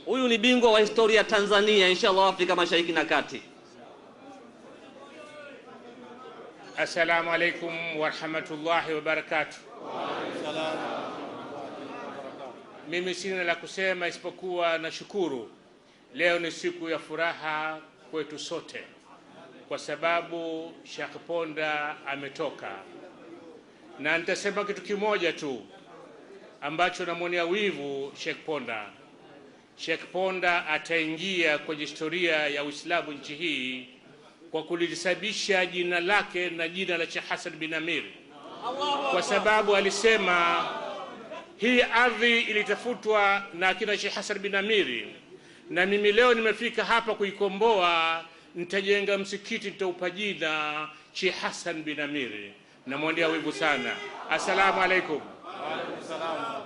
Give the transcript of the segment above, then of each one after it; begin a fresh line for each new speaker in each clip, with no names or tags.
Huyu ni bingwa wa historia Tanzania, inshallah Afrika Mashariki na Kati.
Assalamu alaikum wa rahmatullahi wa barakatuh. Mimi sina la kusema isipokuwa na shukuru. Leo ni siku ya furaha kwetu sote kwa sababu Sheikh Ponda ametoka, na nitasema kitu kimoja tu ambacho namwonea wivu Sheikh Ponda. Sheikh Ponda ataingia kwenye historia ya Uislamu nchi hii kwa kulisababisha jina lake na jina la Sheikh Hassan bin Amir, kwa sababu alisema hii ardhi ilitafutwa na akina Sheikh Hassan bin Amir, na mimi leo nimefika hapa kuikomboa, nitajenga msikiti, nitaupa jina Sheikh Hassan bin Amir. Namwonea wivu sana. Assalamu alaikum.
Wa alaikum salam.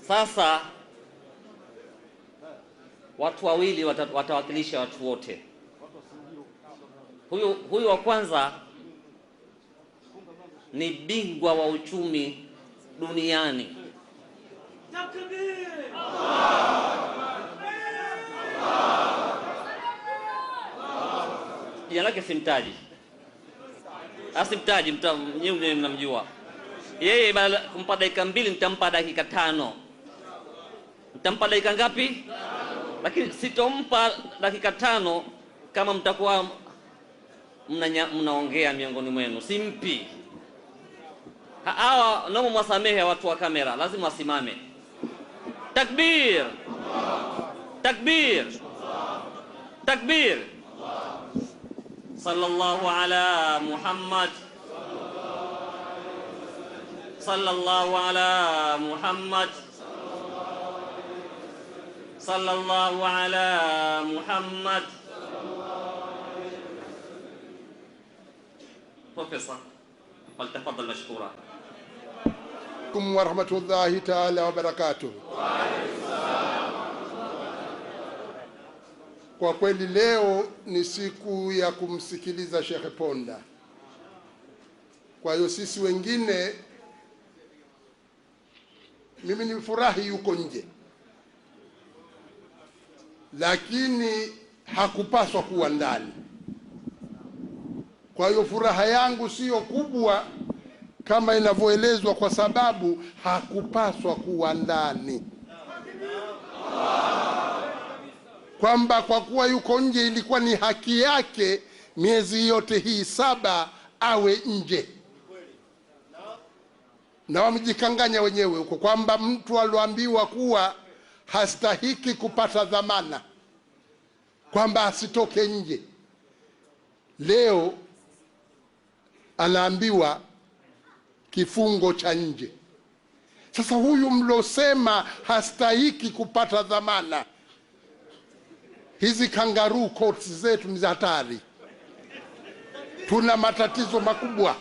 Sasa watu wawili watawakilisha watu wote. Huyu wa kwanza ni bingwa wa uchumi duniani. Jina lake simtaji. Asimtaji, nyinyi mnamjua. Yeye kumpa dakika 2 nitampa dakika 5. Nitampa dakika ngapi? Lakini sitompa dakika 5 kama mtakuwa mnaongea miongoni mwenu. Simpi. Hawa naomba mwasamehe watu wa kamera, lazima wasimame. Takbir. Takbir. Takbir. Sallallahu ala Muhammad. Sallallahu ala Muhammad. Sallallahu ala Muhammad. Professor, faltafadhal mashkura.
Wa rahmatullahi ta'ala wa barakatuh. Kwa kweli leo ni siku ya kumsikiliza Sheikh Ponda. Kwa hiyo sisi wengine, mimi nimefurahi yuko nje, lakini hakupaswa kuwa ndani. Kwa hiyo furaha yangu sio kubwa kama inavyoelezwa, kwa sababu hakupaswa kuwa ndani, kwamba kwa kuwa yuko nje ilikuwa ni haki yake miezi yote hii 7 awe nje. Na wamejikanganya wenyewe huko kwamba mtu alioambiwa kuwa hastahiki kupata dhamana kwamba asitoke nje, leo anaambiwa kifungo cha nje. Sasa huyu mlosema hastahiki kupata dhamana, hizi kangaroo courts zetu ni hatari. Tuna matatizo makubwa,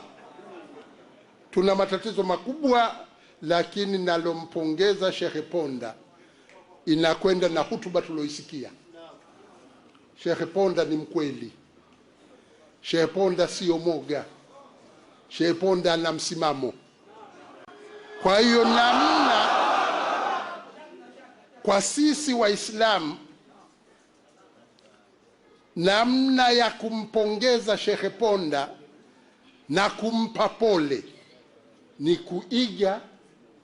tuna matatizo makubwa. Lakini nalompongeza Sheikh Ponda inakwenda na hutuba tuloisikia. Sheikh Ponda ni mkweli. Sheikh Ponda sio moga. Sheikh Ponda ana msimamo. Kwa hiyo namna kwa sisi Waislamu, namna ya kumpongeza Sheikh Ponda na kumpa pole ni kuiga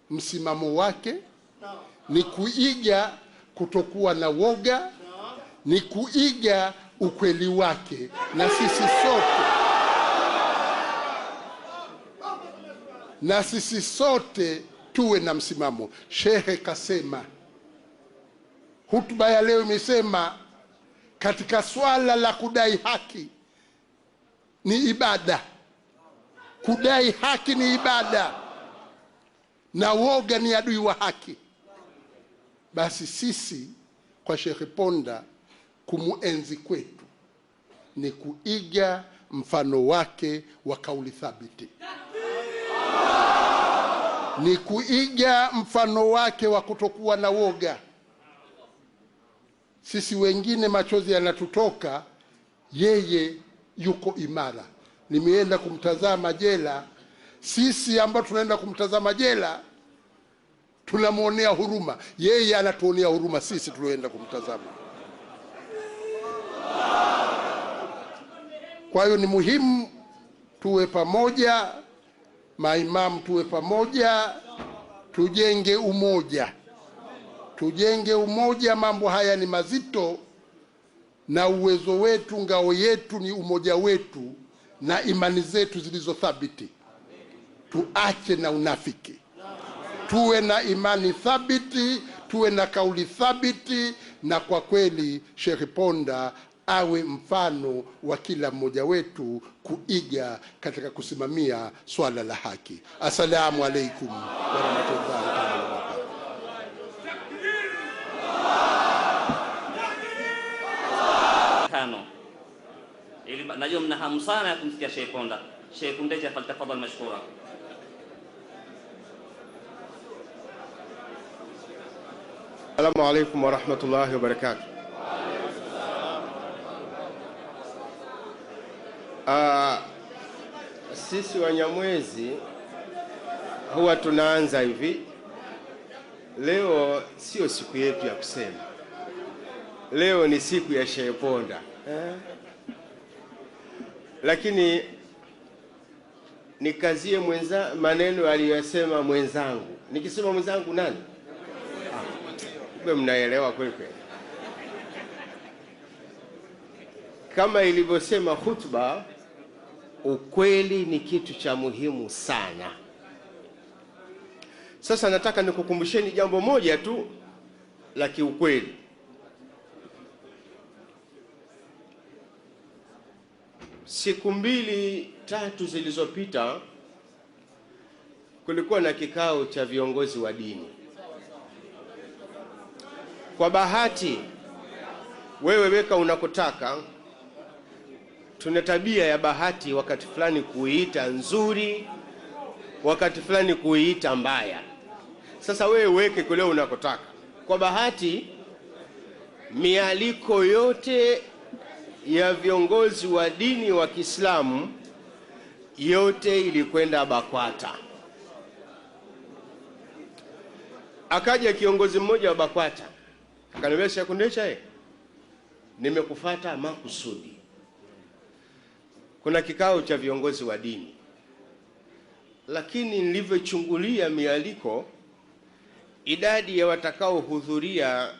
msimamo wake, ni kuiga kutokuwa na woga, ni kuiga ukweli wake. Na sisi sote tuwe na msimamo. Sheikh kasema, hutuba ya leo imesema katika swala la kudai haki ni ibada. Kudai haki ni ibada, na woga ni adui wa haki. Basi sisi kwa Sheikh Ponda kumuenzi kwetu ni kuiga mfano wake wa kauli thabiti, ni kuiga mfano wake wa kutokuwa na woga. Sisi wengine machozi yanatutoka, yeye yuko imara. Nimeenda kumtazama jela. Sisi ambao tunaenda kumtazama jela tunamwonea huruma, yeye anatuonea huruma sisi tulioenda kumtazama. Kwa hiyo ni muhimu tuwe pamoja, maimamu tuwe pamoja, tujenge umoja. Tujenge umoja, mambo haya ni mazito, na uwezo wetu, ngao yetu ni umoja wetu na imani zetu zilizothabiti. Tuache na unafiki, tuwe na imani thabiti, tuwe na kauli thabiti, na kwa kweli Sheikh Ponda awe mfano wa kila mmoja wetu kuiga katika kusimamia swala la haki. Assalamu alaikum wa rahmatullahi wa barakatuh.
Najua mna hamu sana ya kumsikia Sheikh Ponda. Sheikh Kundecha, faltafadhal mashkura.
Assalamu alaikum wa rahmatullahi wa barakatuh. Sisi Wanyamwezi huwa tunaanza hivi. Leo sio siku yetu ya kusema, leo ni siku ya Sheikh Ponda. Lakini nikazie maneno aliyosema mwenzangu. Nikisema mwenzangu nani? Mnaelewa kweli kweli. Kama ilivyosema hutuba, ukweli ni kitu cha muhimu sana. Sasa nataka nikukumbusheni jambo moja tu la kiukweli. Siku 2-3 zilizopita kulikuwa na kikao cha viongozi wa dini. Kwa bahati, wewe weka unakotaka, tuna tabia ya bahati wakati fulani kuiita nzuri, wakati fulani kuiita mbaya. Sasa wewe weke kule unakotaka. Kwa bahati, mialiko yote ya viongozi wa dini wa Kiislamu yote ilikwenda BAKWATA. Akaja kiongozi mmoja wa BAKWATA akaniambia, Sheikh Kundecha, nimekufuata makusudi. Kuna kikao cha viongozi wa dini, lakini nilivyochungulia mialiko, idadi ya watakao hudhuria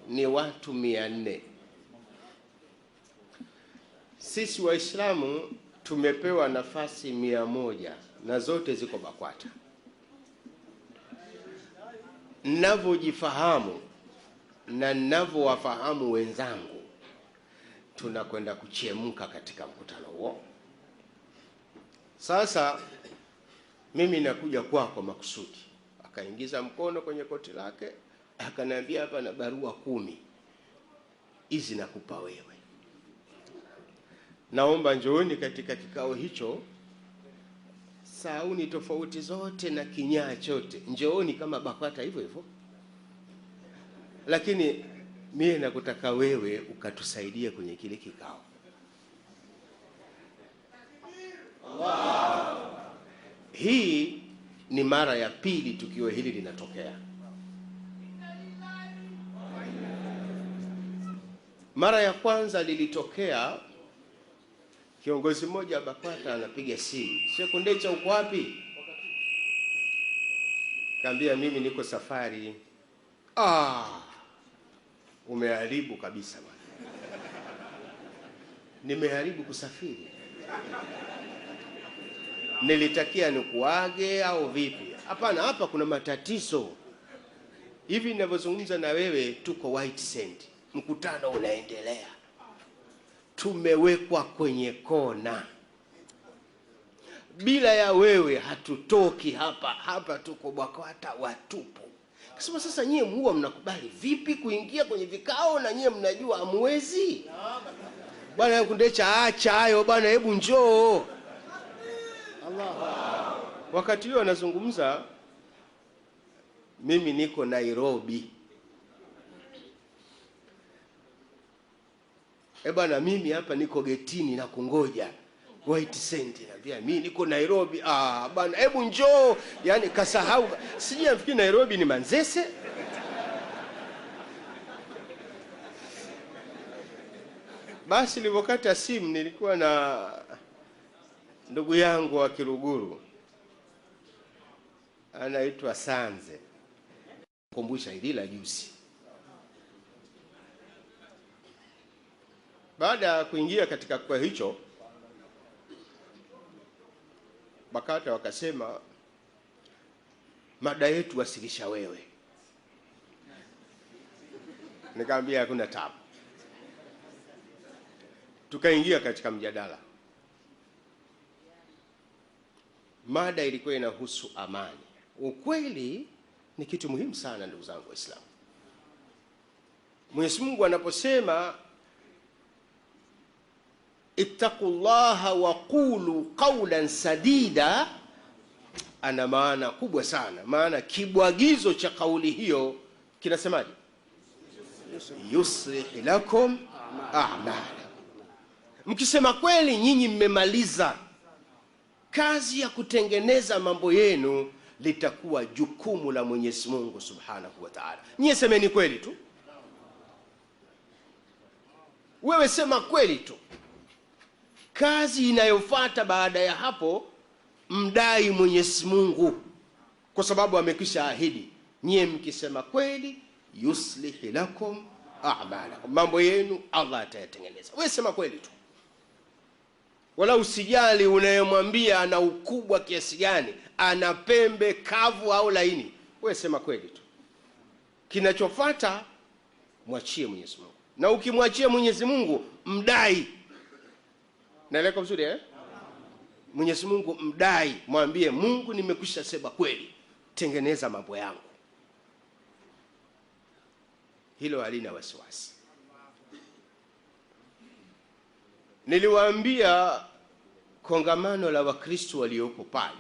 ni watu 400. Sisi Waislamu tumepewa nafasi 100 na zote ziko BAKWATA. Ninavyojifahamu na ninavyowafahamu wenzangu, tunakwenda kuchemka katika mkutano huo. Sasa mimi nakuja kwako makusudi. Akaingiza mkono kwenye koti lake, akaniambia, hapa na barua 10 hizi nakupa wewe. Naomba njooni katika kikao hicho, sauni tofauti zote na kinyaa chote, njooni kama BAKWATA hivyo hivyo. Lakini mimi nakutaka wewe ukatusaidia kwenye kile kikao. Allah. Hii ni mara ya pili tukio hili linatokea. Mara ya kwanza lilitokea, kiongozi mmoja wa BAKWATA anapiga simu, Sheikh Kundecha uko wapi? Kaambia, mimi niko safari. Umeharibu kabisa bwana. Nimeharibu kusafiri. Nilitakia nikuage au vipi? Hapana, hapa kuna matatizo. Hivi ninavyozungumza na wewe tuko White Sand, mkutano unaendelea, tumewekwa kwenye kona. Bila ya wewe hatutoki hapa. Hapa tuko BAKWATA watupu. Kasema, sasa nyie huwa mnakubali vipi kuingia kwenye vikao na nyie mnajua hamwezi? Bwana Kundecha, acha hayo bwana, hebu njoo. Allah. Wakati huo anazungumza, mimi niko Nairobi. Bwana, mimi hapa niko getini na kungoja. White Sand. Naambia mimi niko Nairobi. Bwana hebu njoo. Yani kasahau. Sijafikiri Nairobi ni Manzese. Basi nilipokata simu nilikuwa na ndugu yangu wa Kiruguru. Anaitwa Sanze. Kumbusha hili la juzi. Baada ya kuingia katika kwa hicho, BAKATA wakasema mada yetu wasilisha wewe. Nikamwambia hakuna tabu. Tukaingia katika mjadala. Mada ilikuwa inahusu amani. Ukweli ni kitu muhimu sana ndugu zangu Waislamu. Mwenyezi Mungu anaposema ittaqullaha wa qulu qawlan sadida, ana maana kubwa sana. Maana kibwagizo cha kauli hiyo kinasemaje? Yuslih lakum a'malakum. Mkisema kweli nyinyi mmemaliza kazi ya kutengeneza mambo yenu, litakuwa jukumu la Mwenyezi Mungu Subhanahu wa Ta'ala. Nyinyi semeni kweli tu. Wewe sema kweli tu. Kazi inayofuata baada ya hapo, mdai Mwenyezi Mungu, kwa sababu amekwisha ahidi. Nyinyi mkisema kweli, yuslih lakum a'malakum, mambo yenu Allah atayatengeneza. Wewe sema kweli tu. Wala usijali unayemwambia ana ukubwa kiasi gani, ana pembe kavu au laini. Wewe sema kweli tu. Kinachofuata mwachie Mwenyezi Mungu. Na ukimwachia Mwenyezi Mungu, mdai. Naeleka vizuri Mwenyezi Mungu mdai, mwambie Mungu nimekwisha sema kweli, tengeneza mambo yangu. Hilo halina wasiwasi. Niliwaambia kongamano la Wakristo waliopo pale,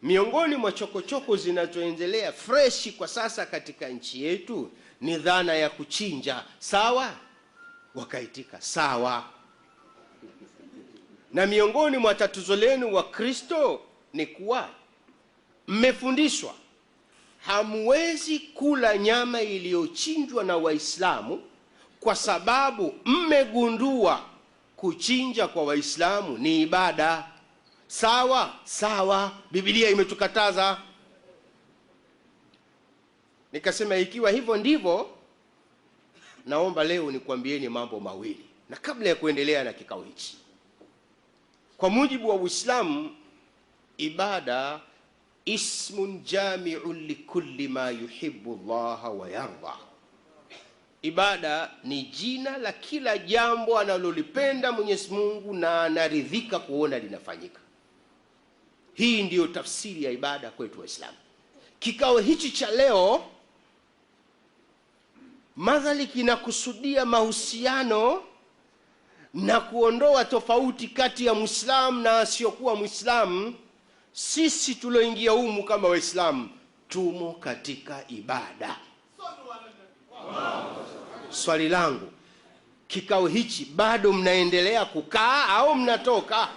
miongoni mwa chokochoko zinazoendelea freshi kwa sasa katika nchi yetu ni dhana ya kuchinja. Sawa? Wakaitika sawa. Na miongoni mwa tatizo lenu Wakristo ni kuwa mmefundishwa hamwezi kula nyama iliyochinjwa na Waislamu kwa sababu mmegundua kuchinja kwa Waislamu ni ibada. Sawa? Sawa. Biblia imetukataza. Nikasema ikiwa hivyo ndivyo, naomba leo nikwambieni mambo mawili. Na kabla ya kuendelea na kikao hichi, kwa mujibu wa Uislamu, ibada ismun jami'un likulli ma yuhibbu Allah wa yarda. Ibada ni jina la kila jambo analolipenda Mwenyezi Mungu na anaridhika kuona linafanyika. Hii ndiyo tafsiri ya ibada kwetu Waislamu. Kikao hichi cha leo madhali kinakusudia mahusiano na kuondoa tofauti kati ya Muislamu na asiyokuwa Muislamu. Sisi tulioingia humu kama Waislamu tumo katika ibada. Swali langu, kikao hichi bado mnaendelea kukaa au mnatoka?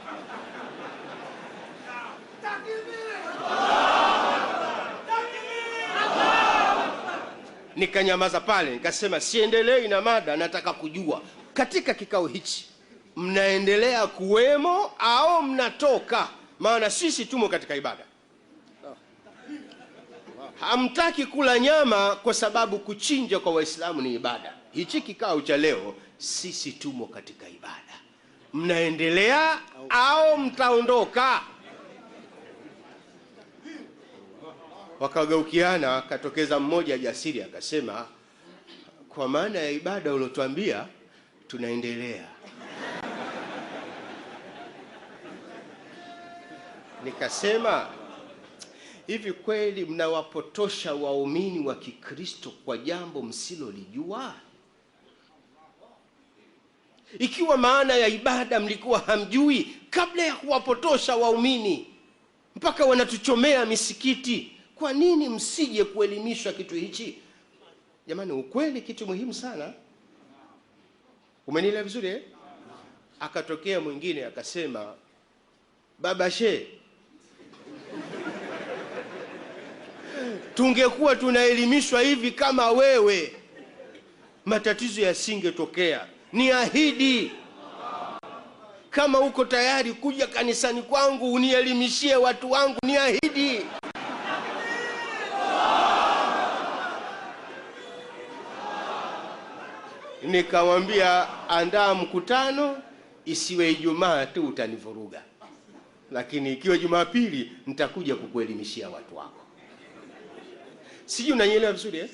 Nikanyamaza pale, nikasema siendelei na mada, nataka kujua katika kikao hichi mnaendelea kuwemo au mnatoka? Maana sisi tumo katika ibada. Hamtaki kula nyama kwa sababu kuchinja kwa Waislamu ni ibada. Hichi kikao cha leo sisi tumo katika ibada. Mnaendelea au mtaondoka? Wakageukiana, akatokeza mmoja jasiri akasema, kwa maana ya ibada ulotuambia tunaendelea. Nikasema, hivi kweli mnawapotosha waumini wa Kikristo kwa jambo msilolijua? Ikiwa maana ya ibada mlikuwa hamjui kabla ya kuwapotosha waumini mpaka wanatuchomea misikiti, kwa nini msije kuelimishwa kitu hichi? Jamani, ukweli kitu muhimu sana. Umenielewa vizuri Akatokea mwingine akasema, Baba Sheikh, tungekuwa tunaelimishwa hivi kama wewe, matatizo yasingetokea. Niahidi, kama uko tayari kuja kanisani kwangu unielimishie watu wangu, niahidi. Nikamwambia andaa mkutano, isiwe Ijumaa tu utanivuruga, lakini ikiwa Jumapili nitakuja kukuelimishia watu wako. Sijui unanielewa vizuri eh?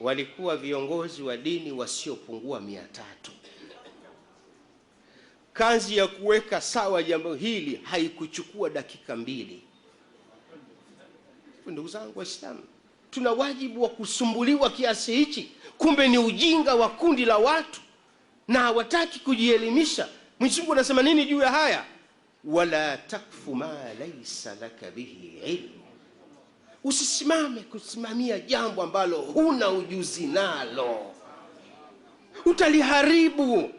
Walikuwa viongozi wa dini wasiopungua 300. Kazi ya kuweka sawa jambo hili haikuchukua dakika 2. Ndugu zangu Waislamu, tuna wajibu wa kusumbuliwa kiasi hichi? Kumbe ni ujinga wa kundi la watu na hawataki kujielimisha. Mwenyezi Mungu anasema nini juu ya haya? Wala takfu ma laysa laka bihi ilm. Usisimame kusimamia jambo ambalo huna ujuzi nalo, utaliharibu.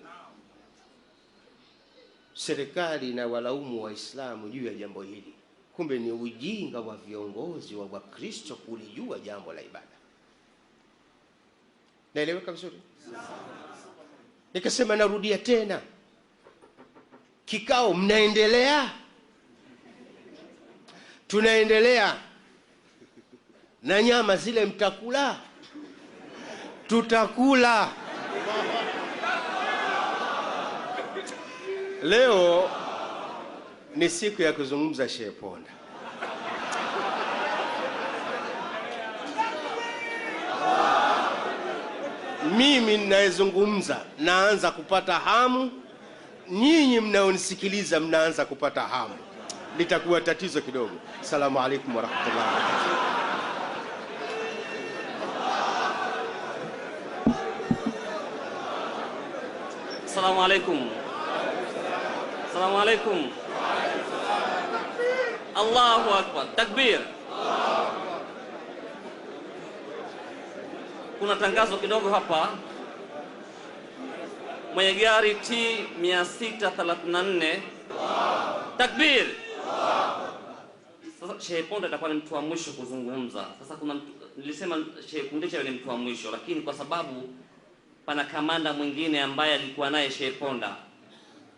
Serikali na walaumu Waislamu juu ya jambo hili, kumbe ni ujinga wa viongozi wa Wakristo kulijua jambo la ibada. Naeleweka vizuri? Nikasema narudia tena, kikao mnaendelea, tunaendelea, na nyama zile mtakula, tutakula. Leo ni siku ya kuzungumza Sheikh Ponda. Mimi ninayezungumza naanza kupata hamu, nyinyi mnaonisikiliza mnaanza kupata hamu. Litakuwa tatizo kidogo. Asalamu alaykum wa rahmatullahi wa barakatuh.
Assalamu alaikum. Assalamu alaikum. Allahu akbar. Takbir. Kuna tangazo kidogo hapa. Mwenye gari T 634. Takbir. Sasa Sheikh Ponda atakuwa ni mtu wa mwisho kuzungumza. Sasa kuna nilisema Sheikh Kundesha ni mtu wa mwisho, lakini kwa sababu pana kamanda mwingine ambaye alikuwa naye Sheikh Ponda,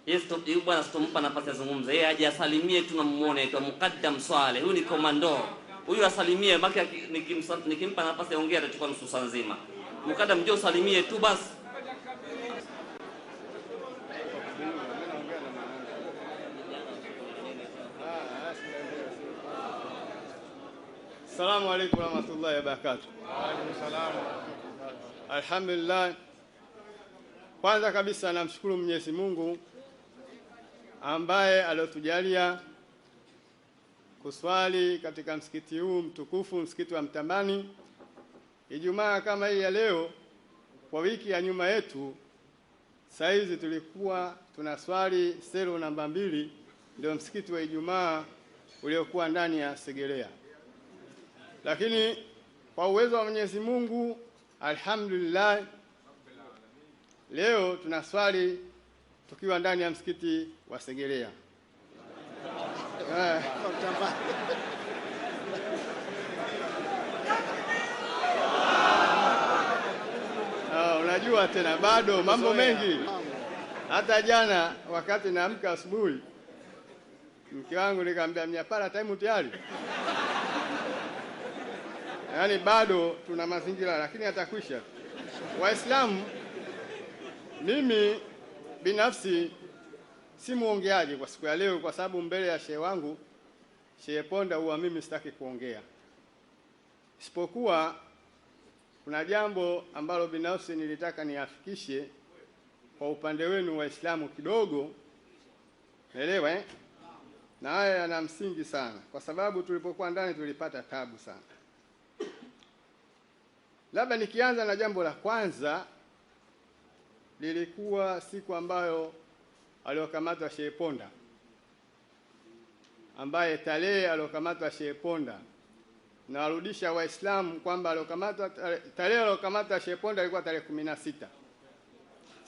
yeye bwana sitompa nafasi azungumze. Yeye aje asalimie, tunamuone aitwa Mukaddam Swale. Huyu ni komando. Huyu asalimie, baki nikimpa nafasi aongee atachukua nusu saa nzima. Mukaddam, njoo salimie tu basi.
Assalamu alaykum wa rahmatullahi wa barakatuh.
Wa alaykum salaam.
Alhamdulillah. Kwanza kabisa namshukuru Mwenyezi Mungu ambaye aliotujalia kuswali katika msikiti huu mtukufu, msikiti wa Mtambani, Ijumaa kama hii ya leo. Kwa wiki ya nyuma yetu saizi tulikuwa tunaswali selo namba 2, ndio msikiti wa Ijumaa uliokuwa ndani ya Segerea. Lakini kwa uwezo wa Mwenyezi Mungu, alhamdulillah, leo tunaswali tukiwa ndani ya msikiti wa Segerea. Unajua tena bado mambo mengi. Hata jana wakati naamka asubuhi, mke wangu nikamwambia mnyapara time tayari. Yaani bado tuna mazingira, lakini atakwisha. Waislamu, mimi binafsi si muongeaji kwa siku ya leo, kwa sababu mbele ya shehe wangu Sheikh Ponda huwa mimi sitaki kuongea. Isipokuwa kuna jambo ambalo binafsi nilitaka niafikishe kwa upande wenu Waislamu kidogo. Naelewa na haya yana msingi sana, kwa sababu tulipokuwa ndani tulipata tabu sana. Labda nikianza na jambo la kwanza, lilikuwa siku ambayo aliokamatwa Sheikh Ponda, ambaye tarehe aliokamatwa Sheikh Ponda, na warudisha Waislamu kwamba aliokamatwa tarehe aliokamatwa Sheikh Ponda ilikuwa tarehe 16.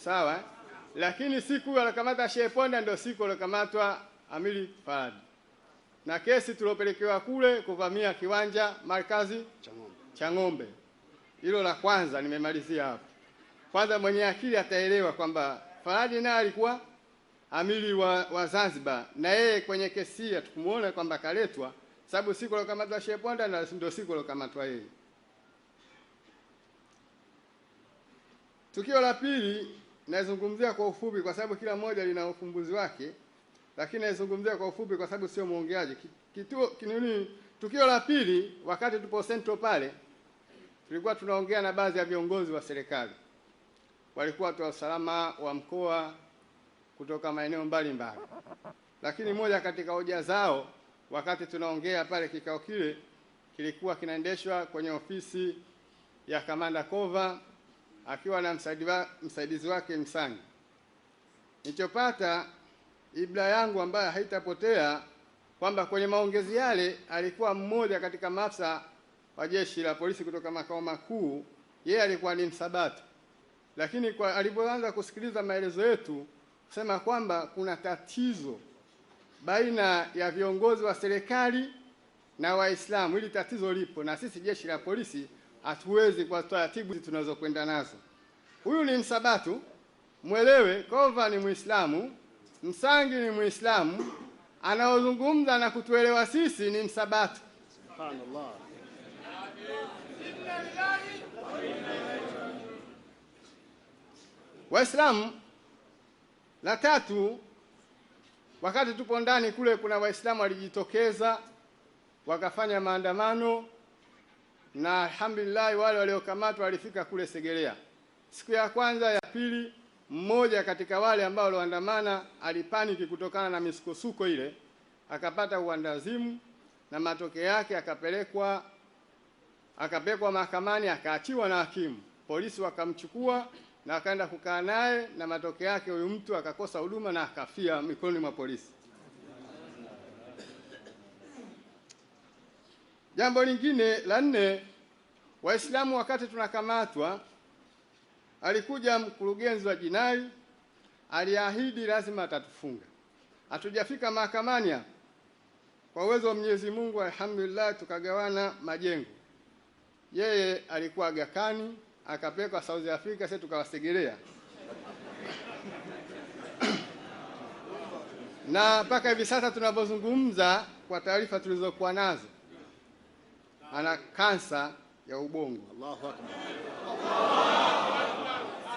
Sawa? lakini siku alikamata Sheikh Ponda ndio siku alikamatwa Amiri Faradi, na kesi tuliopelekewa kule kuvamia kiwanja markazi cha Ng'ombe. Hilo la kwanza, nimemalizia hapo. Kwanza mwenye akili ataelewa kwamba Faradi naye alikuwa amiri wa Zanzibar, na yeye kwenye kesi ya tukumuona kwamba kaletwa sababu siku alikamatwa Sheikh Ponda na ndio siku alikamatwa yeye. Tukio la pili nazungumzia kwa ufupi kwa sababu kila moja lina ufumbuzi wake, lakini nazungumzia kwa ufupi kwa sababu sio muongeaji. Tukio la pili, wakati tupo Central pale, tulikuwa tunaongea na baadhi ya viongozi wa serikali. Walikuwa watu wa usalama wa mkoa kutoka maeneo mbalimbali. Lakini moja katika hoja zao wakati tunaongea pale, kikao kile kilikuwa kinaendeshwa kwenye ofisi ya Kamanda Kova akiwa na msaidizi wake Msangi. Nilichopata ibla yangu ambayo haitapotea kwamba kwenye maongezi yale alikuwa mmoja katika maafisa wa jeshi la polisi kutoka makao makuu, yeye alikuwa ni msabati. Lakini kwa alipoanza kusikiliza maelezo yetu kusema kwamba kuna tatizo baina ya viongozi wa serikali na Waislamu, hili tatizo lipo na sisi jeshi la polisi hatuwezi kwa taratibu tunazokwenda nazo. Huyu ni msabatu, mwelewe. Kova ni Muislamu, Msangi ni Muislamu, anaozungumza na kutuelewa sisi ni msabatu. Subhanallah. Waislamu, la tatu, wakati tupo ndani kule kuna Waislamu walijitokeza wakafanya maandamano, na alhamdulillah wale waliokamatwa walifika kule Segerea. Siku ya kwanza ya pili, mmoja katika wale ambao walioandamana alipaniki kutokana na misukosuko ile, akapata uandazimu na matokeo yake akapelekwa mahakamani, akaachiwa na hakimu. Polisi wakamchukua na akaenda kukaa naye, na matokeo yake huyu mtu akakosa huduma na akafia mikononi mwa polisi. Jambo lingine la nne, Waislamu wakati tunakamatwa alikuja mkurugenzi wa jinai, aliahidi lazima atatufunga. Hatujafika mahakamani hapa. Kwa uwezo wa Mwenyezi Mungu alhamdulillah tukagawana majengo. Yeye alikuwa Aga Khan, akapelekwa South Africa, sisi tukawasegelea. Na mpaka hivi sasa tunapozungumza, kwa taarifa tulizokuwa nazo, ana kansa ya ubongo. Allahu Akbar.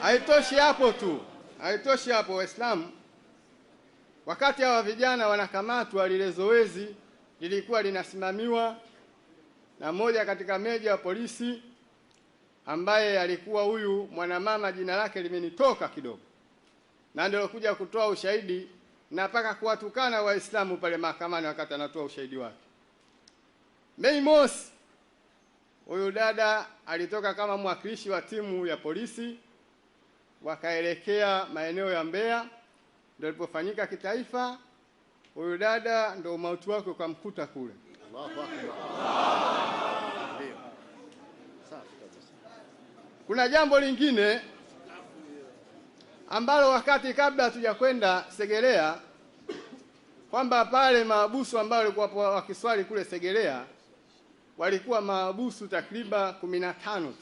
Haitoshi hapo tu. Haitoshi hapo Waislamu. Wakati hawa vijana wanakamatwa, lile zoezi lilikuwa linasimamiwa na mmoja katika meja wa polisi ambaye alikuwa huyu mwanamama, jina lake limenitoka kidogo, na ndio kuja kutoa ushahidi na mpaka kuwatukana Waislamu pale mahakamani wakati anatoa ushahidi wake. Mei Mosi, huyu dada alitoka kama mwakilishi wa timu ya polisi, wakaelekea maeneo ya Mbeya, ndio ilipofanyika kitaifa. Huyu dada ndio mauti wake ukamkuta kule. Allahu Akbar. Kuna jambo lingine ambalo wakati kabla hatujakwenda Segerea, kwamba pale maabusu ambao walikuwa wakiswali kule Segerea walikuwa maabusu takriban 15 tu.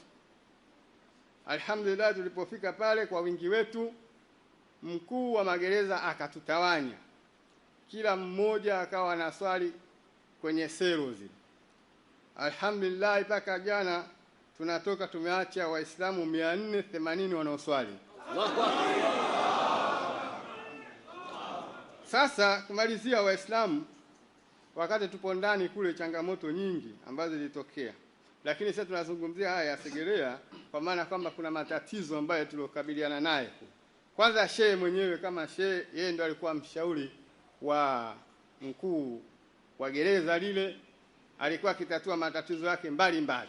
Alhamdulillah tulipofika pale kwa wingi wetu, mkuu wa magereza akatutawanya, kila mmoja akawa na swali kwenye selo zile. Alhamdulillah mpaka jana tunatoka tumeacha Waislamu 480 wanaoswali. Sasa kumalizia Waislamu, wakati tupo ndani kule changamoto nyingi ambazo zilitokea, lakini sasa tunazungumzia haya ya Segerea kwa maana kwamba kuna matatizo ambayo tuliokabiliana naye. Kwanza shehe mwenyewe kama shehe, yeye ndo alikuwa mshauri wa mkuu wa gereza lile, alikuwa akitatua matatizo yake mbalimbali.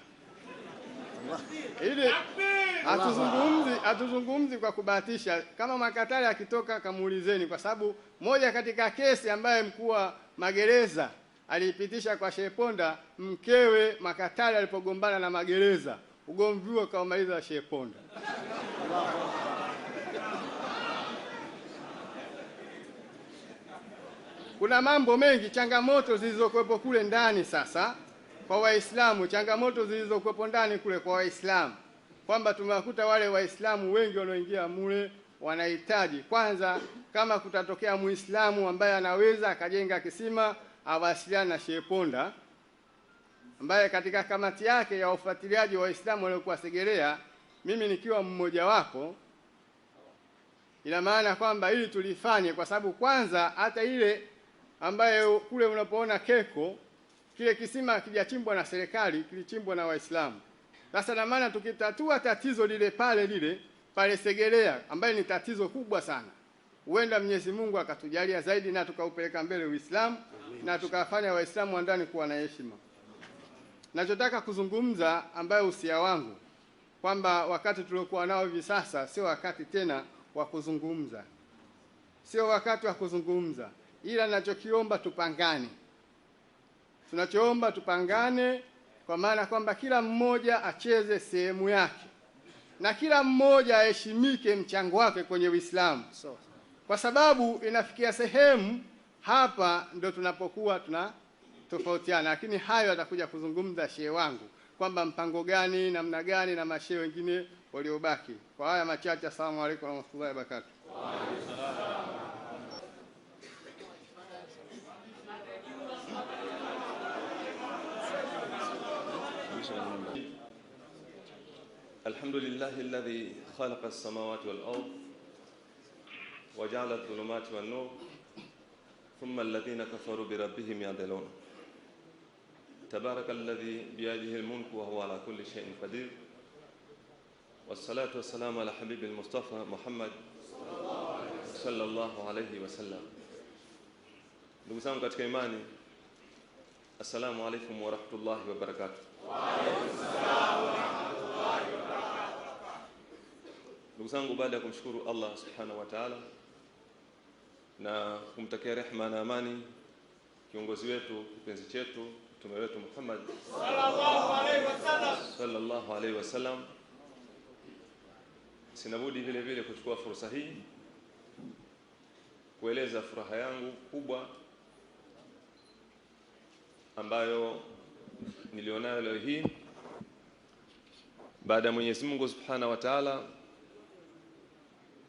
Ili hatuzungumzi kwa kubahatisha. Kama Makatari akitoka kamuulizeni, kwa sababu moja katika kesi ambaye mkuu wa magereza alipitisha kwa Sheikh Ponda, mkewe Makatari alipogombana na magereza, ugomvi huo kaumaliza Sheikh Ponda. kuna mambo mengi, changamoto zilizokuwepo kule ndani sasa kwa Waislamu, changamoto zilizokuwepo ndani kule kwa Waislamu, kwamba tumewakuta wale Waislamu wengi wanaoingia mule wanahitaji kwanza, kama kutatokea Muislamu ambaye anaweza akajenga kisima, awasiliane na Sheikh Ponda ambaye katika kamati yake ya ufuatiliaji wa Waislamu waliokuwa Segerea, mimi nikiwa mmoja wapo. Ina maana kwamba ili tulifanye, kwa sababu kwanza hata ile ambaye kule unapoona Keko, kile kisima hakijachimbwa na serikali, kilichimbwa na Waislamu. Sasa na maana tukitatua tatizo lile pale Segerea, ambaye ni tatizo kubwa sana, huenda Mwenyezi Mungu akatujalia zaidi na tukaupeleka mbele Uislamu na tukafanya Waislamu wa ndani kuwa na heshima. Nachotaka kuzungumza, ambayo usia wangu, kwamba wakati tuliokuwa nao hivi sasa sio wakati tena wa kuzungumza, sio wakati wa kuzungumza, ila ninachokiomba tupangane. Tunachoomba tupangane, kwa maana kwamba kila mmoja acheze sehemu yake na kila mmoja aheshimike mchango wake kwenye Uislamu, kwa sababu inafikia sehemu hapa ndo tunapokuwa tunatofautiana. Lakini hayo atakuja kuzungumza shehe wangu kwamba mpango gani, namna gani, na mashehe wengine waliobaki. Kwa haya machache, asalamu alaykum wa rahmatullahi wa barakatuh.
الحمد لله الذي خلق السماوات والأرض وجعل الظلمات والنور ثم الذين كفروا بربهم يعدلون تبارك الذي بيده الملك وهو على كل شيء قدير والصلاة والسلام على حبيب المصطفى محمد صلى الله عليه وسلم. Ndugu zangu katika imani, assalamu alaykum wa rahmatullahi wa barakatuh. Ndugu zangu, baada ya kumshukuru Allah subhanahu wa ta'ala na kumtakia rehema na amani kiongozi wetu, kipenzi chetu, mtume wetu Muhammad sallallahu alaihi wasallam, sinabudi vile vile kuchukua fursa hii kueleza furaha yangu kubwa ambayo nilionayo leo hii baada ya Mwenyezi Mungu subhanahu wa ta'ala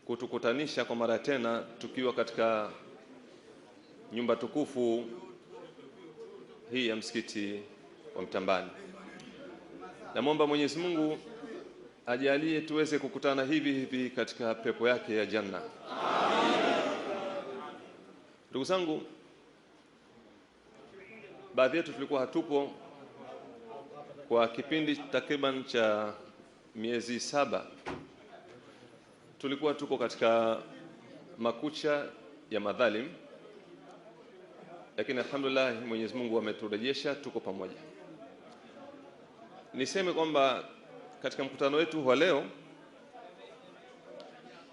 kutukutanisha kwa mara tena tukiwa katika nyumba tukufu hii ya msikiti wa Mtambani. Namwomba Mwenyezi Mungu ajalie tuweze kukutana hivi katika pepo yake ya janna. Ndugu zangu, baadhi yetu tulikuwa hatupo kwa kipindi takriban cha miezi 7. Tulikuwa tuko katika makucha ya madhalim, lakini alhamdulillah Mwenyezi Mungu ameturejesha, tuko pamoja. Niseme kwamba katika mkutano wetu wa leo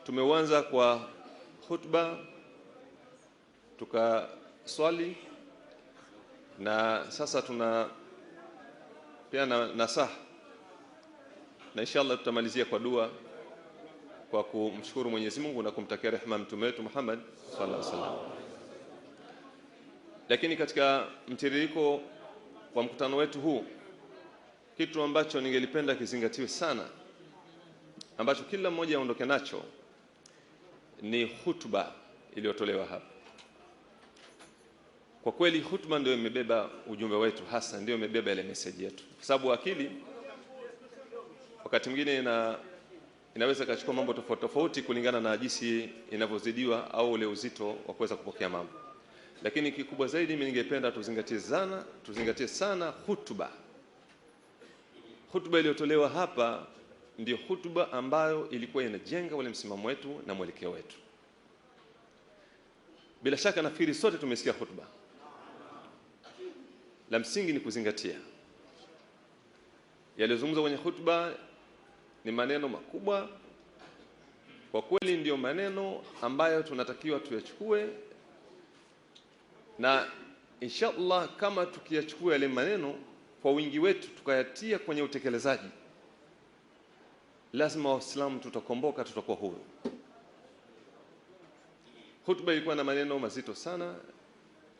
tumeuanza kwa khutba, tukaswali, na sasa tuna pia nasaha, na inshallah tutamalizia kwa dua kwa kumshukuru Mwenyezi Mungu na kumtakia rehema mtume wetu Muhammad sallallahu alaihi wasallam. Lakini katika mtiririko wa mkutano wetu huu, kitu ambacho ningelipenda kizingatiwe sana, ambacho kila mmoja aondoke nacho, ni hutuba iliyotolewa hapa. Kwa kweli hutuba ndio imebeba ujumbe wetu, hasa ndio imebeba ile message yetu, kwa sababu akili wakati mwingine inaweza kachukua mambo tofauti kulingana na jinsi inavyozidiwa au ule uzito wa kuweza kupokea mambo. Lakini kikubwa zaidi mimi ningependa tuzingatie sana hutuba. Hutuba iliyotolewa hapa ndio hutuba ambayo ilikuwa inajenga ule msimamo wetu na mwelekeo wetu. Bila shaka nafikiri sote tumesikia hutuba. La msingi ni kuzingatia yalizungumzwa kwenye hutuba. Ni maneno makubwa kwa kweli, ndio maneno ambayo tunatakiwa tuyachukue, na inshallah kama tukiyachukua yale maneno kwa wingi wetu tukayatia kwenye utekelezaji, lazima Waislamu tutakomboka, tutakuwa huru. Hutuba ilikuwa na maneno mazito sana,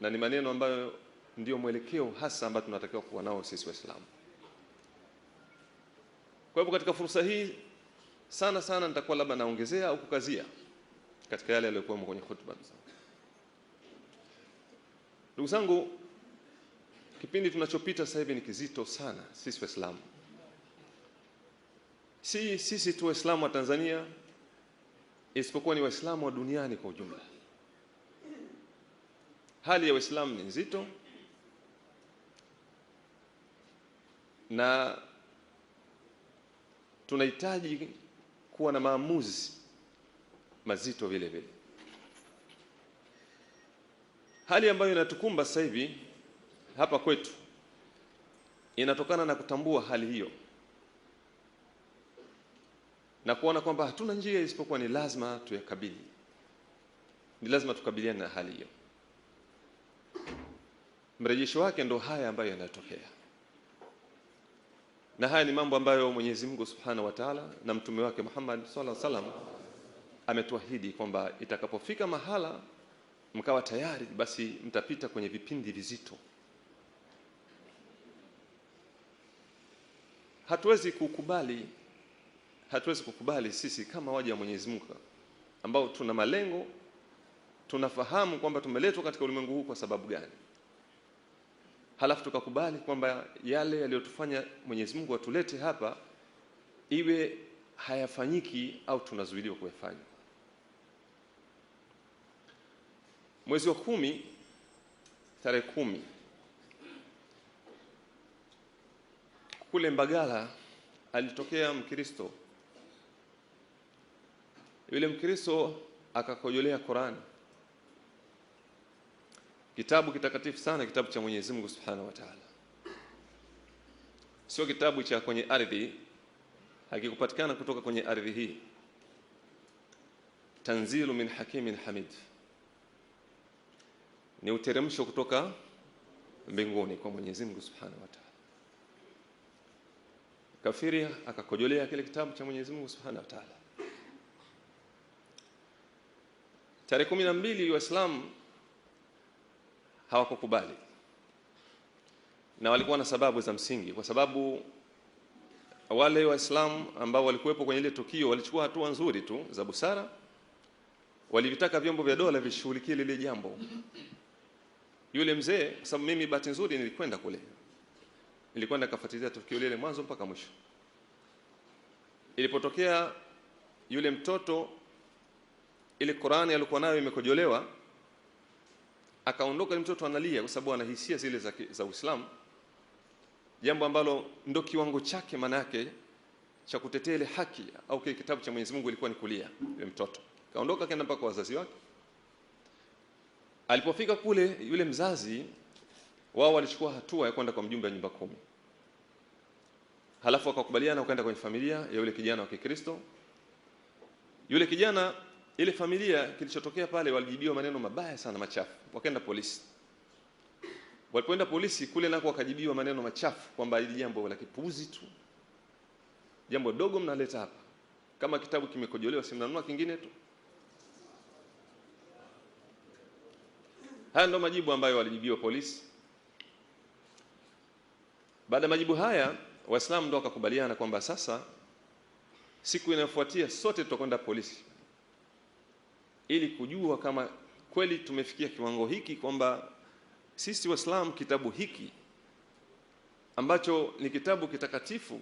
na ni maneno ambayo ndio mwelekeo hasa ambao tunatakiwa kuwa nao sisi Waislamu. Kwa hivyo katika fursa hii sana nitakuwa labda naongezea au kukazia katika yale yaliyokuwa kwenye khutba. Ndugu zangu, kipindi tunachopita sasa hivi ni kizito sana sisi Waislamu. Sisi tu Waislamu wa Tanzania, isipokuwa ni Waislamu wa duniani kwa ujumla. Hali ya Waislamu ni nzito, na tunahitaji kuwa na maamuzi mazito vile vile. Hali ambayo inatukumba sasa hivi hapa kwetu inatokana na kutambua hali hiyo na kuona kwamba hatuna njia isipokuwa ni lazima tuyakabili. Ni lazima tukabiliane na hali hiyo. Mrejesho wake ndo haya ambayo yanatokea. Na haya ni mambo ambayo Mwenyezi Mungu Subhanahu wa Ta'ala na mtume wake Muhammad sallallahu alaihi wasallam ametuahidi kwamba itakapofika mahala mkawa tayari, basi mtapita kwenye vipindi vizito. Hatuwezi kukubali sisi kama waja wa Mwenyezi Mungu ambao tuna malengo, tunafahamu kwamba tumeletwa katika ulimwengu huu kwa sababu gani, halafu tukakubali kwamba yale yaliyotufanya Mwenyezi Mungu atulete hapa iwe hayafanyiki au tunazuiliwa kuyafanya. Mwezi wa 10, tarehe 10, kule Mbagala alitokea Mkristo. Yule Mkristo akakojolea Qur'an, kitabu kitakatifu sana, kitabu cha Mwenyezi Mungu Subhanahu wa Ta'ala. Sio kitabu cha kwenye ardhi, hakikupatikana kutoka kwenye ardhi hii. Tanzilu min hakimin hamid, ni uteremsho kutoka mbinguni kwa Mwenyezi Mungu Subhanahu wa Ta'ala. Kafiri akakojolea kile kitabu cha Mwenyezi Mungu Subhanahu wa Ta'ala. Tarehe 12 Waislamu hawakukubali, na walikuwa na sababu za msingi, kwa sababu wale Waislamu ambao walikuwepo kwenye ile tukio walichukua hatua nzuri tu za busara. Walivitaka vyombo vya dola vishughulikie lile jambo. Yule mzee, kwa sababu mimi bahati nzuri nilikwenda kule, nilikwenda kufuatilia tukio lile mwanzo mpaka mwisho. Ilipotokea yule mtoto, ile Qur'ani alikuwa nayo imekojolewa, akaondoka. Ile mtoto analia kwa sababu ana hisia zile za Uislamu, jambo ambalo ndo kiwango chake manake cha kutetea ile haki au kile kitabu cha Mwenyezi Mungu ilikuwa ni kulia. Yule mtoto kaondoka kaenda mpaka wazazi wake. Alipofika kule, yule mzazi wao walichukua hatua ya kwenda kwa mjumbe wa nyumba 10. Halafu wakakubaliana kwenda kwenye familia ya yule kijana wa Kikristo. Yule kijana, ile familia, kilichotokea pale walijibiwa maneno mabaya sana machafu. Wakaenda polisi. Walipoenda polisi kule nako wakajibiwa maneno machafu kwamba hili jambo la kipuuzi tu, jambo dogo mnaleta hapa, kama kitabu kimekojolewa si mnanunua kingine tu. Haya ndo majibu ambayo walijibiwa polisi. Baada ya majibu haya, Waislamu ndo wakakubaliana kwamba sasa siku inayofuatia sote tutakwenda polisi ili kujua kama kweli tumefikia kiwango hiki kwamba sisi Waislamu kitabu hiki ambacho ni kitabu kitakatifu,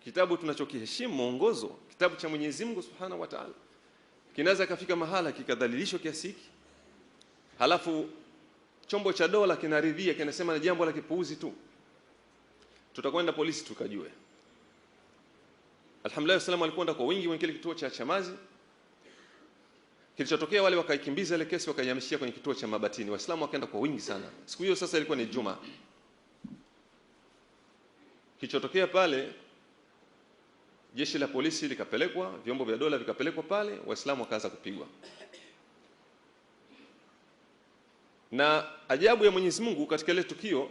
kitabu tunachokiheshimu, mwongozo, kitabu cha Mwenyezi Mungu Subhanahu wa Ta'ala, kinaweza kafika mahala kikadhalilishwa kiasi hiki, halafu chombo cha dola kinaridhia, kinasema ni jambo la kipuuzi tu. Tutakwenda polisi tukajue. Alhamdulillah, Waislamu walikwenda kwa wingi kwenye kile kituo cha Chamazi. Kilichotokea, wale wakaikimbiza ile kesi wakaihamishia kwenye kituo cha Mabatini. Waislamu wakaenda kwa wingi sana. Siku hiyo sasa ilikuwa ni Ijumaa. Kilichotokea pale, jeshi la polisi likapelekwa, vyombo vya dola vikapelekwa pale, Waislamu wakaanza kupigwa. Na ajabu ya Mwenyezi Mungu katika ile tukio,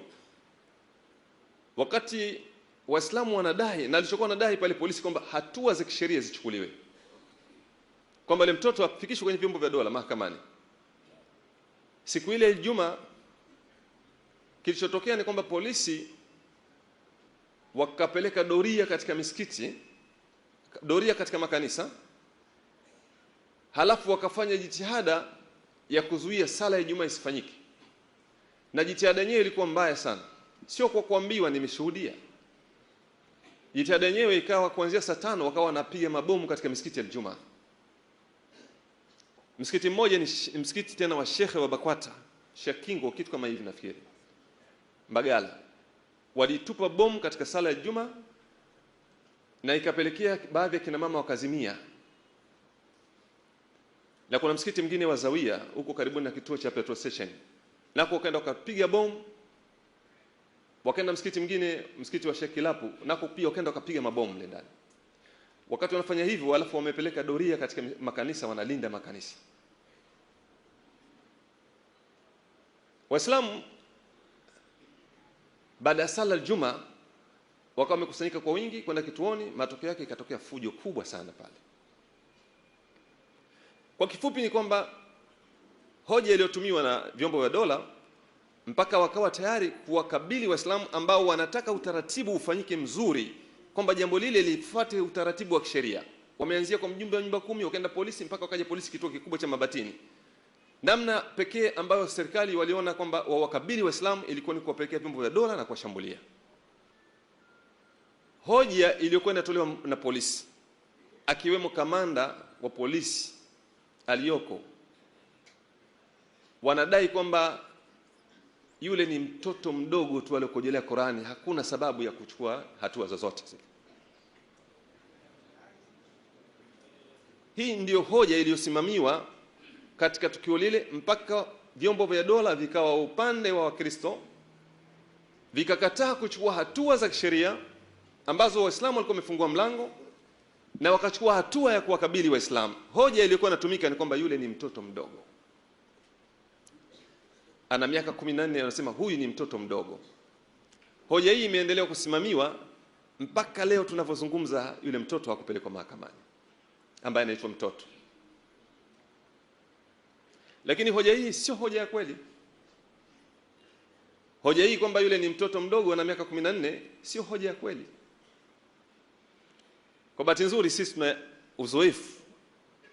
wakati Waislamu wanadai, na alichokuwa wanadai pale polisi kwamba hatua za kisheria zichukuliwe, kwamba ile mtoto afikishwe kwenye vyombo vya dola mahakamani. Siku ile Ijumaa kilichotokea ni kwamba polisi wakapeleka doria katika misikiti, doria katika makanisa, halafu wakafanya jitihada ya kuzuia sala ya Ijumaa isifanyike. Na jitihada yenyewe ilikuwa mbaya sana, sio kwa kuambiwa, nimeshuhudia. Jitihada yenyewe ikawa kuanzia saa 5 wakawa wanapiga mabomu katika misikiti ya Ijumaa. Msikiti mmoja ni msikiti tena wa Shekhe wa Bakwata, Sheikh Kingo, kitu kama hivi nafikiri, Mbagala. Walitupa bomu katika sala ya Ijumaa na ikapelekea baadhi ya kina mama wakazimia. Na kuna msikiti mwingine wa Zawia huko karibu na kituo cha petrol station, nako wakaenda wakapiga bomu. Wakaenda msikiti mwingine, msikiti wa Sheikh Kilapu, nako pia wakaenda wakapiga mabomu mle ndani. Wakati wanafanya hivyo, alafu wamepeleka doria katika makanisa, wanalinda makanisa. Waislamu baada ya sala Ijumaa wakawa wamekusanyika kwa wingi kwenda kituoni. Matokeo yake ikatokea fujo kubwa sana pale. Kwa kifupi ni kwamba hoja iliyotumiwa na vyombo vya dola mpaka wakawa tayari kuwakabili Waislamu ambao wanataka utaratibu ufanyike mzuri, kwamba jambo lile lifuate utaratibu wa kisheria. Wameanzia kwa mjumbe wa nyumba 10, wakaenda polisi, mpaka wakaja polisi kituo kikubwa cha Mabatini. Namna pekee ambayo serikali waliona kwamba wawakabili Waislamu ilikuwa ni kuwapelekea vyombo vya dola na kuwashambulia. Hoja iliyokuwa inatolewa na polisi, akiwemo kamanda wa polisi aliyoko, wanadai kwamba yule ni mtoto mdogo tu aliyokojelea Qur'ani, hakuna sababu ya kuchukua hatua zozote. Hii ndiyo hoja iliyosimamiwa katika tukio lile, mpaka vyombo vya dola vikawa upande wa Wakristo, vikakataa kuchukua hatua za kisheria ambazo Waislamu walikuwa wamefungua mlango, na wakachukua hatua ya kuwakabili Waislamu. Hoja iliyokuwa inatumika ni kwamba yule ni mtoto mdogo, ana miaka 14, anasema huyu ni mtoto mdogo. Hoja hii imeendelea kusimamiwa mpaka leo tunavyozungumza. Yule mtoto hakupelekwa mahakamani ambaye anaitwa mtoto. Lakini hoja hii sio hoja ya kweli. Hoja hii kwamba yule ni mtoto mdogo ana miaka 14 sio hoja ya kweli. Kwa bahati nzuri sisi tuna uzoefu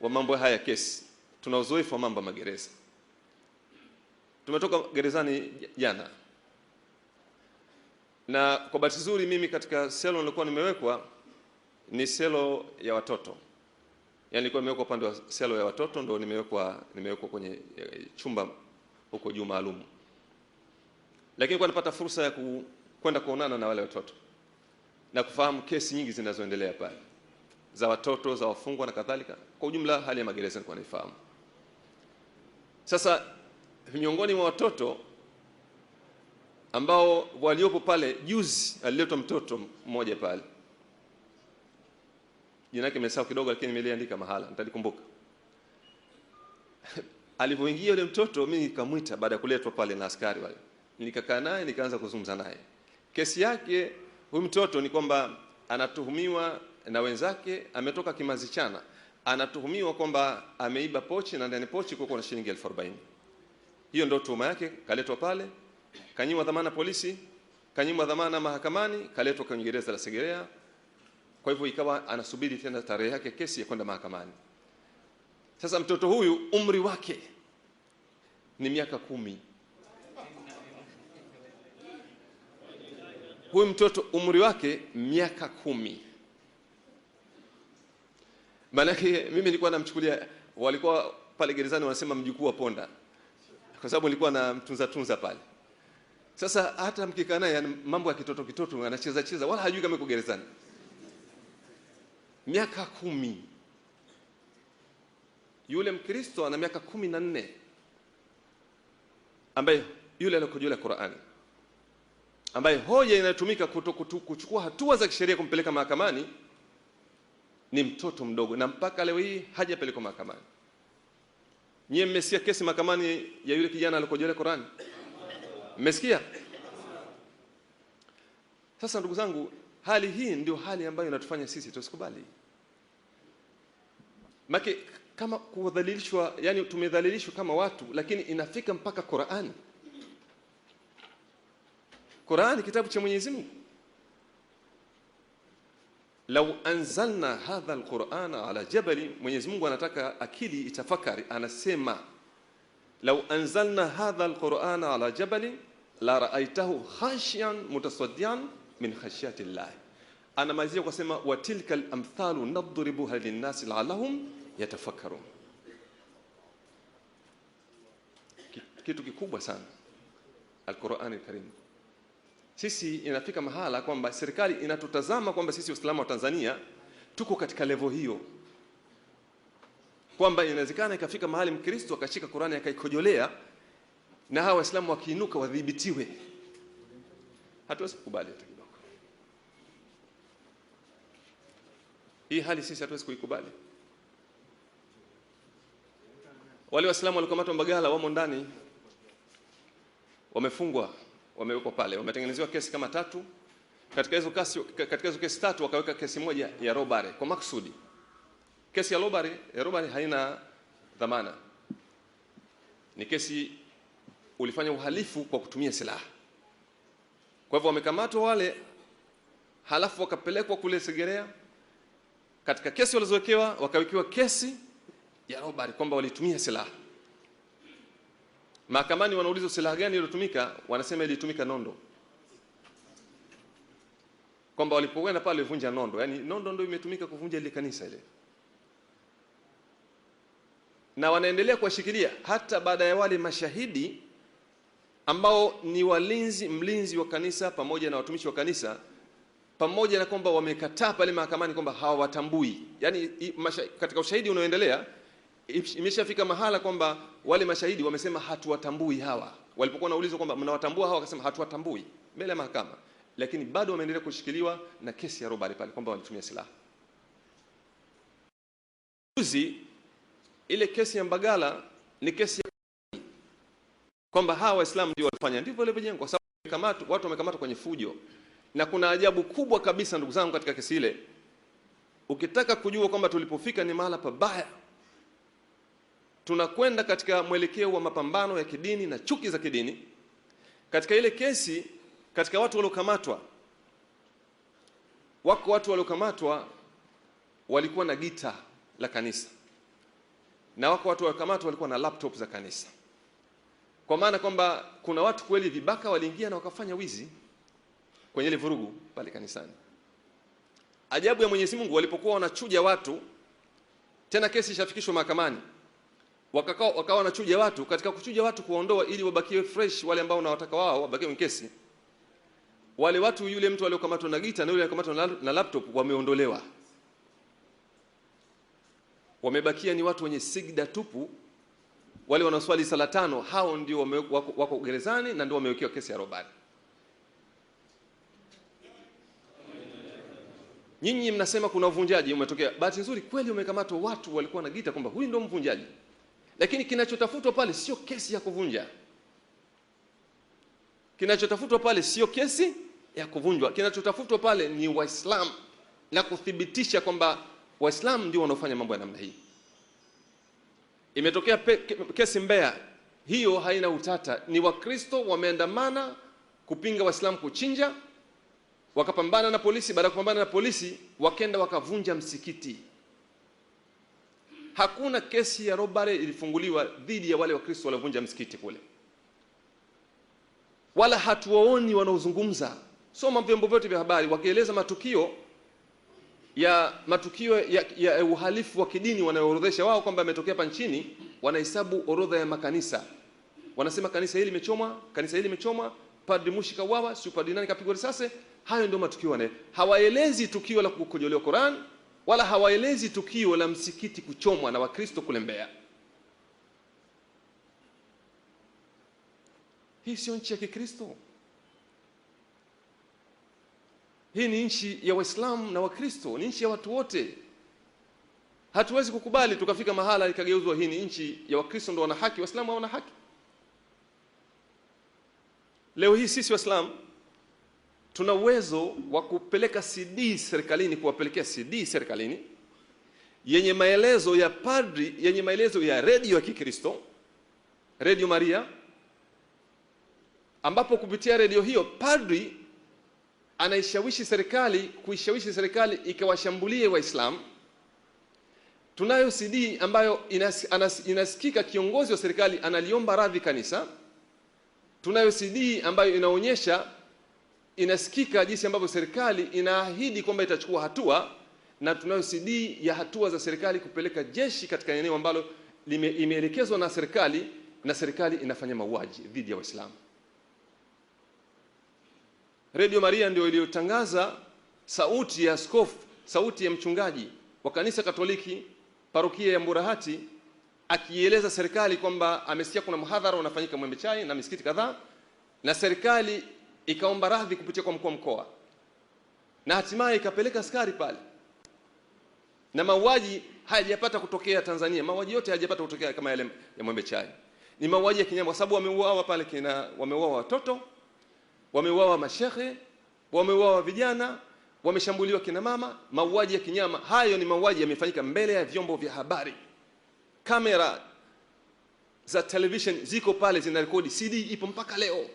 wa mambo haya kesi. Tuna uzoefu wa mambo ya magereza. Tumetoka gerezani jana. Na kwa bahati nzuri mimi katika selo nilikuwa nimewekwa ni selo ya watoto. Yaani nilikuwa nimewekwa upande wa selo ya watoto, ndio nimewekwa kwenye chumba huko juu maalum. Lakini kwa napata fursa ya kwenda kuonana na wale watoto na kufahamu kesi nyingi zinazoendelea pale za watoto, za wafungwa na kadhalika. Kwa ujumla hali ya magereza nilikuwa naifahamu. Sasa miongoni mwa watoto ambao waliopo pale, juzi aliletwa mtoto mmoja pale. Jina lake nimesahau kidogo, lakini nimeliandika mahala, nitalikumbuka. Alipoingia yule mtoto, mimi nikamwita baada ya kuletwa pale na askari wale. Nikakaa naye, nikaanza kuzungumza naye. Kesi yake huyu mtoto ni kwamba anatuhumiwa na wenzake, ametoka Kimazichana, anatuhumiwa kwamba ameiba pochi, na ndani pochi kuko na shilingi 40,000. Hiyo ndio tuhuma yake. Kaletwa pale, kanyimwa dhamana polisi, kanyimwa dhamana mahakamani, kaletwa kwenye gereza la Segerea. Kwa hivyo ikawa anasubiri tena tarehe yake kesi ya kwenda mahakamani. Sasa mtoto huyu umri wake ni miaka 10. Huyu mtoto umri wake miaka 10. Manake mimi nilikuwa namchukulia, walikuwa pale gerezani wanasema mjukuu wa Ponda, kwa sababu nilikuwa na tunza pale. Sasa hata mkikaa naye mambo ya kitoto anacheza wala hajui kama yuko gerezani. Miaka 10. Yule Mkristo ana miaka 14 ambaye yule anakojua Qur'ani, ambaye hoja inatumika kuchukua hatua za kisheria kumpeleka mahakamani ni mtoto mdogo, na mpaka leo hii hajapelekwa mahakamani. Nyie mmesikia kesi mahakamani ya yule kijana alikojua Qur'ani? Mmesikia? Sasa ndugu zangu, hali hii ndio hali ambayo inatufanya sisi tusikubali. Maki kama kudhalilishwa, yani tumedhalilishwa kama watu, lakini inafika mpaka Qur'ani. Qur'ani kitabu cha Mwenyezi Mungu. Lau anzalna hadha alqur'ana ala jabali, Mwenyezi Mungu anataka akili itafakari, anasema lau anzalna hadha alqur'ana ala jabali la ra'aytahu khashiyan mutasaddian min khashyati Allah. Anamalizia kwa kusema wa tilka al-amthalu nadribuha lin-nasi la'allahum yatafakkarun. Kitu kikubwa sana Al-Qur'an al-Karim. Sisi inafika mahala kwamba serikali inatutazama kwamba sisi Waislamu wa Tanzania tuko katika level hiyo, kwamba inawezekana ikafika mahali Mkristo akashika Qur'ani akaikojolea na hawa Waislamu wakiinuka wadhibitiwe. Hatuwezi kukubali hata kidogo. Hii hali sisi hatuwezi kuikubali. Wale Waislamu waliokamatwa Mbagala wamo ndani, wamefungwa, wamewekwa pale, wametengenezewa kesi kama 3. Katika hizo kesi 3 wakaweka kesi moja ya robbery kwa maksudi. Kesi ya robbery haina dhamana. Ni kesi ulifanya uhalifu kwa kutumia silaha. Kwa hivyo wamekamatwa wale, halafu wakapelekwa kule Segerea. Katika kesi walizowekewa wakawekewa kesi ya robbery kwamba walitumia silaha. Mahakamani wanaulizwa silaha gani iliyotumika, wanasema ilitumika nondo. Kwamba walipokwenda pale walivunja nondo, yani nondo ndio imetumika kuvunja ile kanisa ile. Na wanaendelea kuwashikilia hata baada ya wale mashahidi ambao ni mlinzi wa kanisa pamoja na watumishi wa kanisa, pamoja na kwamba wamekataa pale mahakamani kwamba hawatambui. Yani katika ushahidi unaoendelea imeshafika mahala kwamba wale mashahidi wamesema hatuwatambui hawa. Walipokuwa naulizwa kwamba mnawatambua hawa, wakasema hatuwatambui mbele ya mahakama, lakini bado wameendelea kushikiliwa na kesi ya robbery pale kwamba walitumia silaha. Ile kesi ya Mbagala ni kesi ya kwamba hawa Waislamu ndio walifanya, ndivyo walivyojengwa, kwa sababu watu wamekamatwa kwenye fujo. Na kuna ajabu kubwa kabisa ndugu zangu katika kesi ile. Ukitaka kujua kwamba tulipofika ni mahala pabaya, tunakwenda katika mwelekeo wa mapambano ya kidini na chuki za kidini. Katika ile kesi, katika watu waliokamatwa, wako watu waliokamatwa walikuwa na gita la kanisa, na wako watu waliokamatwa walikuwa na laptop za kanisa. Kwa maana kwamba kuna watu kweli vibaka waliingia na wakafanya wizi kwenye ile vurugu pale kanisani. Ajabu ya Mwenyezi Mungu, walipokuwa wanachuja watu, tena kesi ishafikishwa mahakamani, wakawa wanachuja watu, katika kuchuja watu kuondoa ili wabakie fresh wale ambao wanawataka wao wabakie kwenye kesi, wale watu, yule mtu aliyokamatwa na gita na yule aliyokamatwa na laptop wameondolewa. Wamebakia ni watu wenye sigda tupu, wale wanaoswali sala 5, hao ndio wako gerezani na ndio wamewekewa kesi ya robbery. Nyinyi mnasema kuna uvunjaji umetokea. Bahati nzuri kweli umekamatwa watu walikuwa na gita kwamba huyu ndio mvunjaji. Lakini kinachotafutwa pale sio kesi ya kuvunja. Kinachotafutwa pale sio kesi ya kuvunjwa. Kinachotafutwa pale ni Waislamu na kuthibitisha kwamba Waislamu ndio wanaofanya mambo ya namna hii. Imetokea kesi Mbeya, hiyo haina utata. Ni Wakristo wameandamana kupinga Waislamu kuchinja, wakapambana na polisi. Baada ya kupambana na polisi, wakenda wakavunja msikiti. Hakuna kesi ya robbery ilifunguliwa dhidi ya wale Wakristo waliovunja msikiti kule, wala hatuwaoni wanaozungumza. Soma vyombo vyote vya habari wakieleza matukio ya uhalifu wa kidini wanayoorodhesha wao kwamba yametokea hapa nchini. Wanahesabu orodha ya makanisa, wanasema kanisa hili limechomwa, kanisa hili limechomwa, padri Mushi kawawa, si padri nani kapigwa risasi. Hayo ndio matukio wane. Hawaelezi tukio la kukojolewa Qur'an, wala hawaelezi tukio la msikiti kuchomwa na Wakristo kule Mbeya. Hii sio nchi ya Kikristo. Hii ni nchi ya Waislamu na Wakristo, ni nchi ya watu wote. Hatuwezi kukubali tukafika mahala ikageuzwa hii ni nchi ya Wakristo ndio wana haki, Waislamu hawana haki. Leo hii sisi Waislamu tuna uwezo wa kupeleka CD serikalini, kuwapelekea CD serikalini yenye maelezo ya padri, yenye maelezo ya redio ya Kikristo, Radio Maria,
ambapo kupitia redio hiyo padri anaishawishi serikali, kuishawishi serikali ikawashambulie Waislamu. Tunayo CD ambayo inasikika kiongozi wa serikali analiomba radhi kanisa. Tunayo CD ambayo inaonyesha, inasikika jinsi ambavyo serikali inaahidi kwamba itachukua hatua, na tunayo CD ya hatua za serikali kupeleka jeshi katika eneo ambalo imeelekezwa na serikali, na serikali inafanya mauaji dhidi ya Waislamu. Radio Maria ndio iliyotangaza sauti ya askofu, sauti ya mchungaji wa kanisa Katoliki parokia ya Mburahati, akieleza serikali kwamba amesikia kuna mhadhara unafanyika Mwembe Chai na misikiti kadhaa, na serikali ikaomba radhi kupitia kwa mkuu wa mkoa, na hatimaye ikapeleka askari pale, na mauaji hayajapata kutokea Tanzania. Mauaji yote hayajapata kutokea kama yale ya Mwembe Chai. Ni mauaji ya kinyama, kwa sababu wameuawa pale, wameuawa watoto, wameuawa mashehe, wameuawa vijana, wameshambuliwa kina mama. Mauaji ya kinyama hayo ni mauaji yamefanyika mbele ya vyombo vya habari. Kamera za television ziko pale zinarekodi, CD ipo mpaka leo.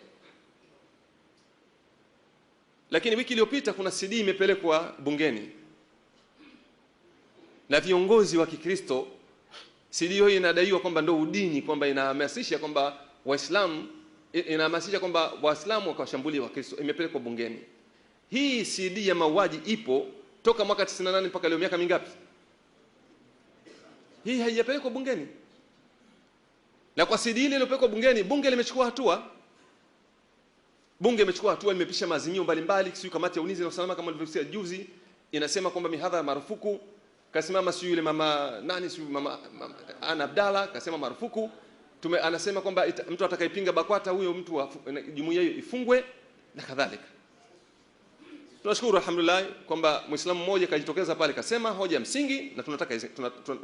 Lakini wiki iliyopita kuna CD imepelekwa bungeni na viongozi wa Kikristo. CD hiyo inadaiwa kwamba ndio udini, kwamba inahamasisha kwamba Waislamu, inahamasisha kwamba Waislamu wakawashambulia Wakristo. Imepelekwa bungeni. Hii CD ya mauaji ipo toka mwaka 98 mpaka leo, miaka mingapi? Hii haijapelekwa bungeni. Na kwa CD ile iliyopelekwa bungeni, bunge limechukua hatua. Bunge limechukua hatua, limepisha maazimio mbalimbali. Sio kamati ya ulinzi na usalama kama nilivyosema juzi, inasema kwamba mihadhara marufuku. Kasimama sio yule mama nani, sio mama Ana Abdalla kasema marufuku. Anasema kwamba mtu atakayepinga BAKWATA huyo mtu wa jumuiya hiyo ifungwe na kadhalika. Tunashukuru alhamdulillah kwamba Muislamu mmoja kajitokeza pale kasema hoja ya msingi, na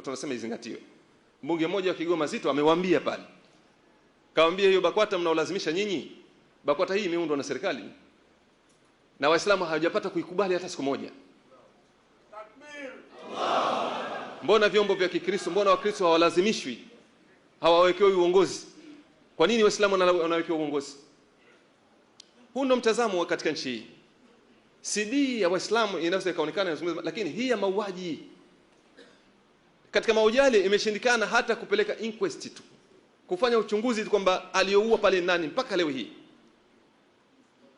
tunasema izingatiwe. Mbunge mmoja wa Kigoma Zito amewaambia pale, kawaambia hiyo BAKWATA mnaolazimisha nyinyi, BAKWATA hii imeundwa na serikali na Waislamu hawajapata kuikubali hata siku moja. Mbona vyombo vya Kikristo, mbona Wakristo hawalazimishwi, hawawekewi uongozi? Kwa nini Waislamu wanawekewa uongozi? Huu ndio mtazamo katika nchi hii. CD ya Waislamu inaweza ikaonekana inazungumza, lakini hii ya mauaji, katika mauaji imeshindikana hata kupeleka inquest tu, kufanya uchunguzi kwamba aliyoua pale nani. Mpaka leo hii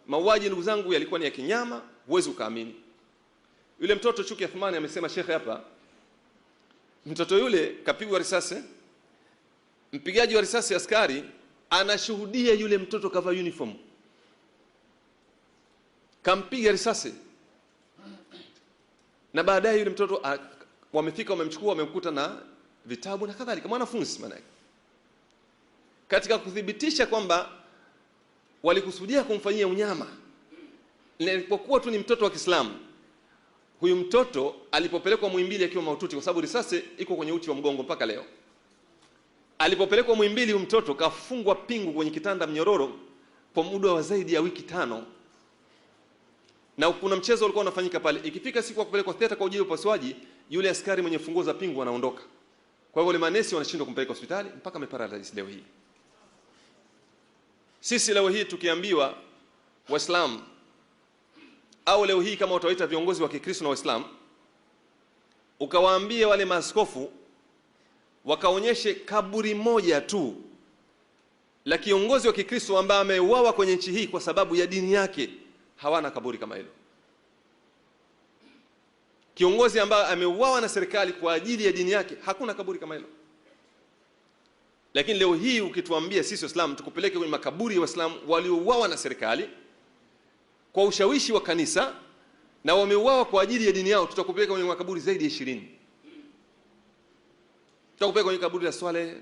mauaji, ndugu zangu, yalikuwa ni ya kinyama, huwezi ukaamini. Yule mtoto Chuki Athmani amesema shekhe hapa, mtoto yule kapigwa risasi, mpigaji wa risasi askari anashuhudia yule mtoto kavaa uniform, kampiga risasi, na baadaye yule mtoto wamefika, wamemchukua, wamemkuta na vitabu na kadhalika, mwanafunzi maana. Katika kudhibitisha kwamba walikusudia kumfanyia unyama, ilipokuwa tu ni mtoto wa Kiislamu, huyu mtoto alipopelekwa Muhimbili akiwa mahututi, kwa sababu risasi iko kwenye uti wa mgongo mpaka leo. Alipopelekwa Muhimbili, huyu mtoto kafungwa pingu kwenye kitanda mnyororo kwa muda wa zaidi ya wiki 5. Na kuna mchezo ulikuwa unafanyika pale, ikifika siku ya kupelekwa theater kwa ajili ya upasuaji, yule askari mwenye funguo za pingu anaondoka. Kwa hivyo wale manesi wanashindwa kumpeleka hospitali mpaka ameparalyze leo hii. Sisi leo hii tukiambiwa Waislamu, au leo hii kama utawaita viongozi wa Kikristo na Waislamu, ukawaambia wale maaskofu wakaonyeshe kaburi moja tu la kiongozi wa Kikristo ambaye ameuawa kwenye nchi hii kwa sababu ya dini yake, hawana kaburi kama hilo. Kiongozi ambaye ameuawa na serikali kwa ajili ya dini yake, hakuna kaburi kama hilo. Lakini leo hii ukituambia sisi Waislamu tukupeleke kwenye makaburi ya Waislamu waliouawa na serikali kwa ushawishi wa kanisa na wameuawa kwa ajili ya dini yao, tutakupeleka kwenye makaburi zaidi ya 20. Tutakupeleka kwenye kaburi la Swaleh,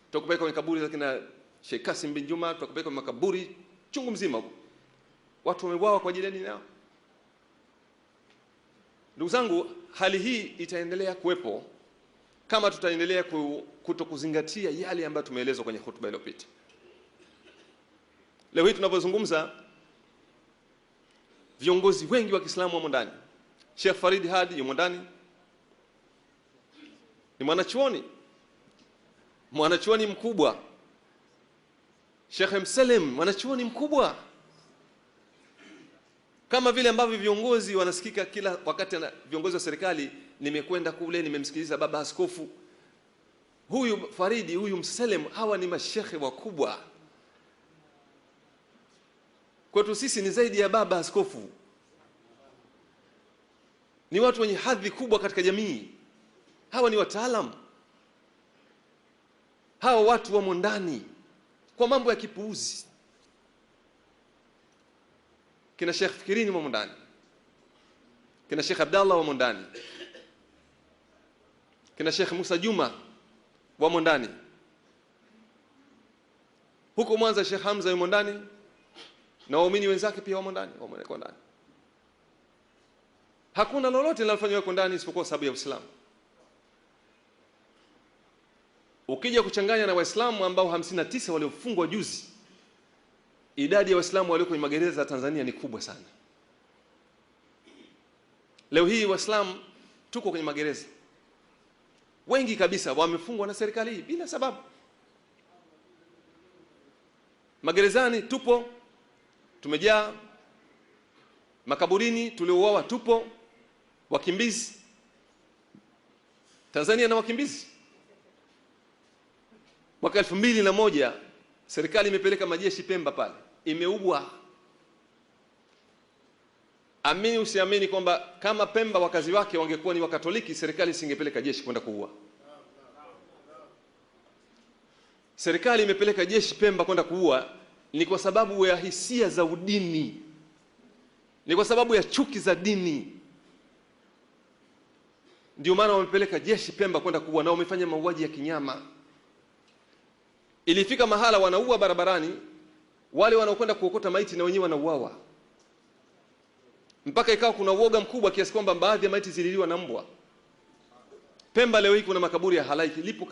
tutakupeleka kwenye kaburi la kina Sheikh Kasim bin Juma, tutakupeleka kwenye makaburi chungu mzima huko. Watu wameuawa kwa ajili ya dini yao. Ndugu zangu, hali hii itaendelea kuwepo kama tutaendelea kutokuzingatia yale ambayo tumeelezwa kwenye hotuba iliyopita. Leo hii tunapozungumza, viongozi wengi wa Kiislamu wamo ndani. Sheikh Farid Hadi yumo ndani, ni mwanachuoni mkubwa. Sheikh Mselem mwanachuoni mkubwa, kama vile ambavyo viongozi wanasikika kila wakati na viongozi wa serikali, nimekwenda kule nimemsikiliza baba askofu huyu Faridi, huyu Mselem, hawa ni mashekhe wakubwa. Kwetu sisi ni zaidi ya baba askofu, ni watu wenye hadhi kubwa katika jamii. Hawa ni wataalamu, hawa watu wamo ndani kwa mambo ya kipuuzi. Kina Sheikh Fikirini wamo ndani, kina Sheikh Abdallah wamo ndani, kina Sheikh Musa Juma wamo ndani. Huko Mwanza Sheikh Hamza yumo ndani na waumini wenzake pia wamo ndani, wamo ndani. Hakuna lolote linalofanywa huko ndani isipokuwa sababu ya Uislamu. Ukija kuchanganya na Waislamu ambao 59 waliofungwa juzi, idadi ya Waislamu walio kwenye magereza ya Tanzania ni kubwa sana. Leo hii Waislamu tuko kwenye magereza, wengi kabisa wamefungwa na serikali hii bila sababu. Magerezani tupo, tumejaa. Makaburini tuliouawa tupo, wakimbizi. Tanzania na wakimbizi. Mwaka 2001 serikali imepeleka majeshi Pemba pale, imeubwa. Amini usiamini kwamba kama Pemba wakazi wake wangekuwa ni Wakatoliki, serikali isingepeleka jeshi kwenda kuua. Serikali imepeleka jeshi Pemba kwenda kuua ni kwa sababu ya hisia za udini, ni kwa sababu ya chuki za dini. Ndio maana wamepeleka jeshi Pemba kwenda kuua, na wamefanya mauaji ya kinyama. Ilifika mahala wanaua barabarani, wale wanaokwenda kuokota maiti na wenyewe wanauawa. Mpaka ikawa kuna uoga mkubwa kiasi kwamba baadhi ya maiti zililiwa na mbwa. Pemba leo hii kuna makaburi ya halaiki. Lipo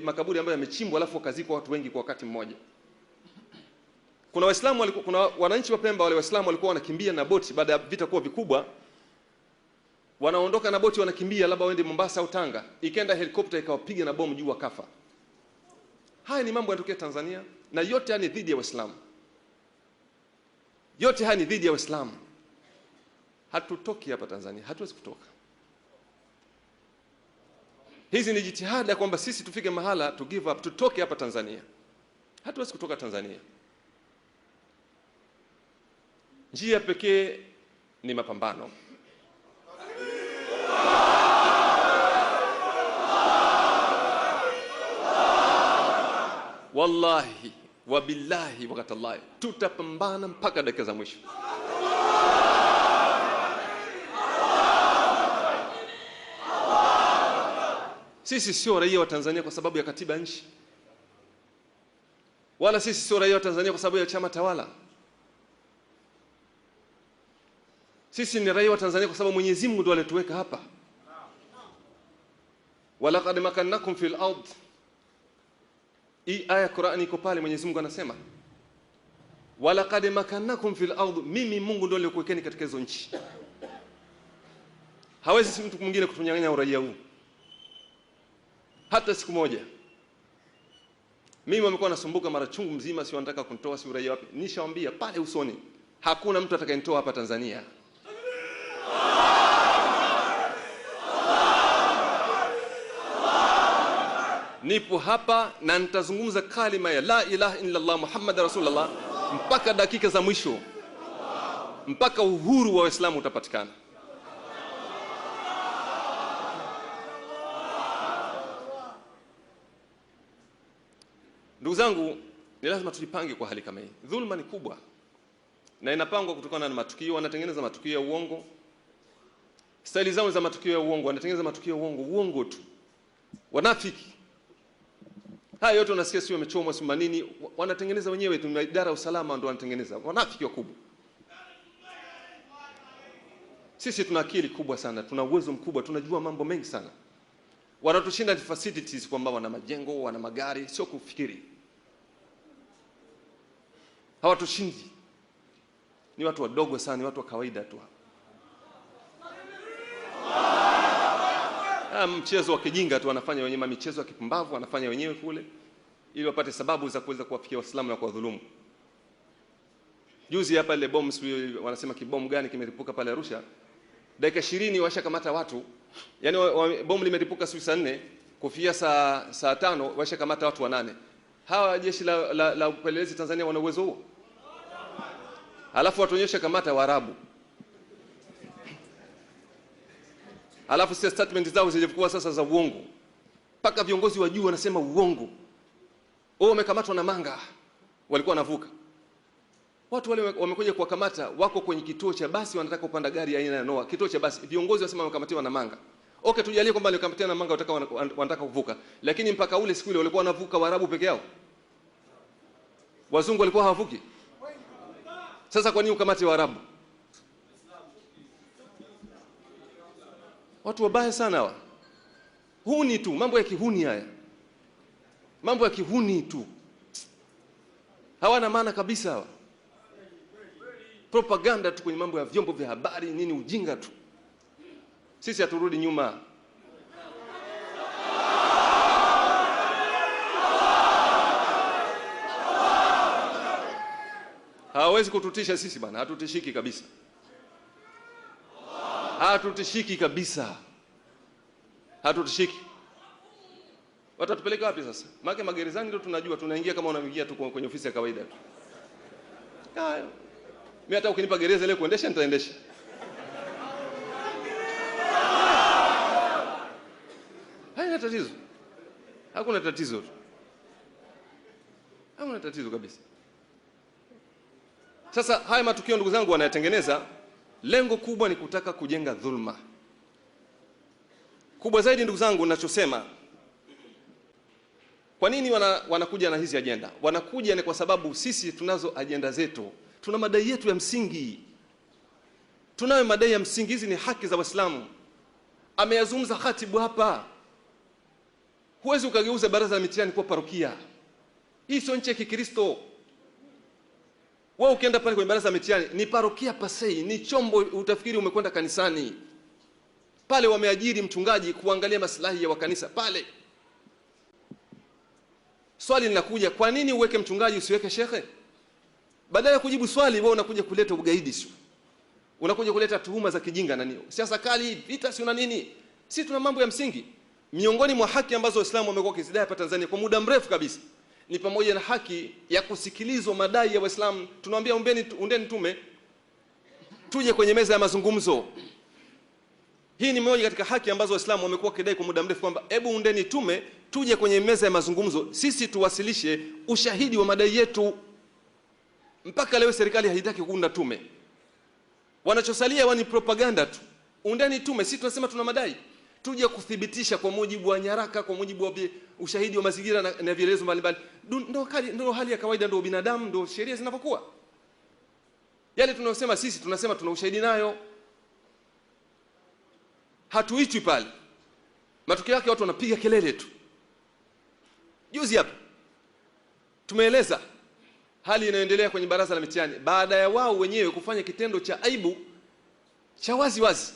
makaburi ambayo yamechimbwa alafu wakazikwa watu wengi kwa wakati mmoja. Kuna Waislamu kuna wananchi wa Pemba, wale Waislamu walikuwa wanakimbia na boti baada ya vita kuwa vikubwa. Wanaondoka na boti wanakimbia labda waende Mombasa au Tanga. Ikaenda helikopta ikawapiga na bomu juu wakafa. Haya ni mambo yanatokea Tanzania, na yote haya ni dhidi ya Waislamu. Yote haya ni dhidi ya Waislamu. Hatutoki hapa Tanzania, hatuwezi kutoka. Hizi ni jitihada kwamba sisi tufike mahala to give up, tutoke hapa Tanzania. Hatuwezi kutoka Tanzania. Njia pekee ni mapambano. Wallahi wabillahi wakatallahi, tutapambana mpaka dakika za mwisho. Sisi sio raia wa Tanzania kwa sababu ya katiba nchi, wala sisi sio raia wa Tanzania kwa sababu ya chama tawala. Sisi ni raia wa Tanzania kwa sababu Mwenyezi Mungu ndiye alituweka hapa. Walaqad makannakum fil ard. Hii aya Qur'ani iko pale, Mwenyezi Mungu anasema walaqad makannakum fil ard, mimi Mungu ndiye nilikuwekeni katika hizo nchi. Hawezi mtu mwingine kutunyang'anya uraia huu hata siku moja. Mimi wamekuwa nasumbuka mara chungu mzima, si wanataka kunitoa, si uraia wapi. Nishawaambia pale usoni, hakuna mtu atakayenitoa hapa Tanzania. Nipo hapa na nitazungumza kalima ya la ilaha illa Allah Muhammad Rasulullah mpaka dakika za mwisho, mpaka uhuru wa Waislamu utapatikana. Ndugu zangu, ni lazima tujipange kwa hali kama hii. Dhulma ni kubwa na inapangwa kutokana na matukio. Wanatengeneza matukio ya uongo, staili zao za matukio ya uongo, wanatengeneza matukio ya uongo tu. Wanafiki haya yote unasikia sio wamechomwa si manini, wanatengeneza wenyewe tu. Idara ya usalama ndio wanatengeneza, wanafiki wakubwa. Sisi tuna akili kubwa sana, tuna uwezo mkubwa, tunajua mambo mengi sana. Wanatushinda facilities kwamba wana majengo, wana magari, sio kufikiri. Hawatushindi. Ni watu wadogo sana, ni watu wa kawaida tu. Mchezo wa kijinga tu wanafanya wenyewe, michezo ya kipumbavu wanafanya wenyewe kule. ili wapate sababu za kuweza kuwafikia Waislamu na kuwadhulumu. Juzi hapa ile bomu wanasema kibomu gani kimeripuka pale Arusha, dakika 20 washakamata watu. Yaani bomu limeripuka saa 4, kufia saa 5 washakamata watu 8. Hawa jeshi la upelelezi Tanzania wana uwezo huo? Alafu watuonyesha kamata Waarabu. Alafu si statement zao zilikuwa sasa za uongo. Paka viongozi wa juu wanasema uongo. Wao wamekamatwa na manga. Walikuwa wanavuka. Watu wale wamekuja kuwakamata, wako kwenye kituo cha basi, wanataka kupanda gari aina ya Noah. Kituo cha basi, viongozi wasema wamekamatiwa na manga. Okay, tujalie kwamba walikamatiwa na manga, wanataka kuvuka. Lakini mpaka ule siku ile walikuwa wanavuka Waarabu peke yao. Wazungu walikuwa hawavuki. Sasa kwa nini ukamate Waarabu? Watu wabaya sana hawa. Huni tu, mambo ya kihuni haya. Mambo ya kihuni tu. Hawana maana kabisa hawa. Propaganda tu kwenye mambo ya vyombo vya habari, nini ujinga tu. Sisi haturudi nyuma. Hawezi kututisha sisi bana, hatutishiki kabisa. Hatutishiki kabisa. Hatutishiki. Watatupeleka wapi sasa? Maana magerezani ndio tunajua, tunaingia kama unaingia tu kwenye ofisi ya kawaida tu. Hayo. Mimi hata ukinipa gereza leo kuendesha nitaendesha. Haina tatizo. Hakuna tatizo. Hakuna tatizo kabisa. Sasa haya matukio ndugu zangu wanayatengeneza, lengo kubwa ni kutaka kujenga dhulma. Kubwa zaidi ndugu zangu ninachosema, kwa nini wanakuja na hizi ajenda? Wanakuja ni kwa sababu sisi tunazo ajenda zetu. Tuna madai yetu ya msingi. Tunayo madai ya msingi, hizi ni haki za Waislamu. Ameyazungumza khatibu hapa. Huwezi ukageuza baraza la mitihani kuwa parokia. Hii sio nchi ya Kikristo. Wewe ukienda pale kwenye baraza la mitihani ni parokia pasei, ni chombo utafikiri umekwenda kanisani. Pale wameajiri mchungaji kuangalia maslahi ya wakanisa pale. Swali linakuja, kwa nini uweke mchungaji usiweke shekhe? Badala ya kujibu swali wewe unakuja kuleta ugaidi sio. Unakuja kuleta tuhuma za kijinga na nini? Siasa kali, vita sio na nini? Sisi tuna mambo ya msingi. Miongoni mwa haki ambazo Waislamu wamekuwa wakizidai hapa Tanzania kwa muda mrefu kabisa ni pamoja na haki ya kusikilizwa madai ya Waislamu. Tunawaambia undeni tume tuje kwenye meza ya mazungumzo. Hii ni moja katika haki ambazo Waislamu wamekuwa wakidai kwa muda mrefu kwamba hebu undeni tume tuje kwenye meza ya mazungumzo, sisi tuwasilishe ushahidi wa madai yetu. Mpaka leo serikali haitaki kuunda tume. Wanachosalia ni propaganda tu. Undeni tume, sisi tunasema tuna madai, tuje kuthibitisha kwa mujibu wa nyaraka, kwa mujibu wa ushahidi wa mazingira na vielezo mbalimbali. Ndio hali ya kawaida, ndio binadamu, ndio sheria zinavyokuwa. Yale tunayosema sisi tunasema tuna ushahidi nayo. Hatuitwi pale. Matokeo yake watu wanapiga kelele tu. Juzi hapa tumeeleza hali inayoendelea kwenye baraza la mitihani baada ya wao wenyewe kufanya kitendo cha aibu cha wazi wazi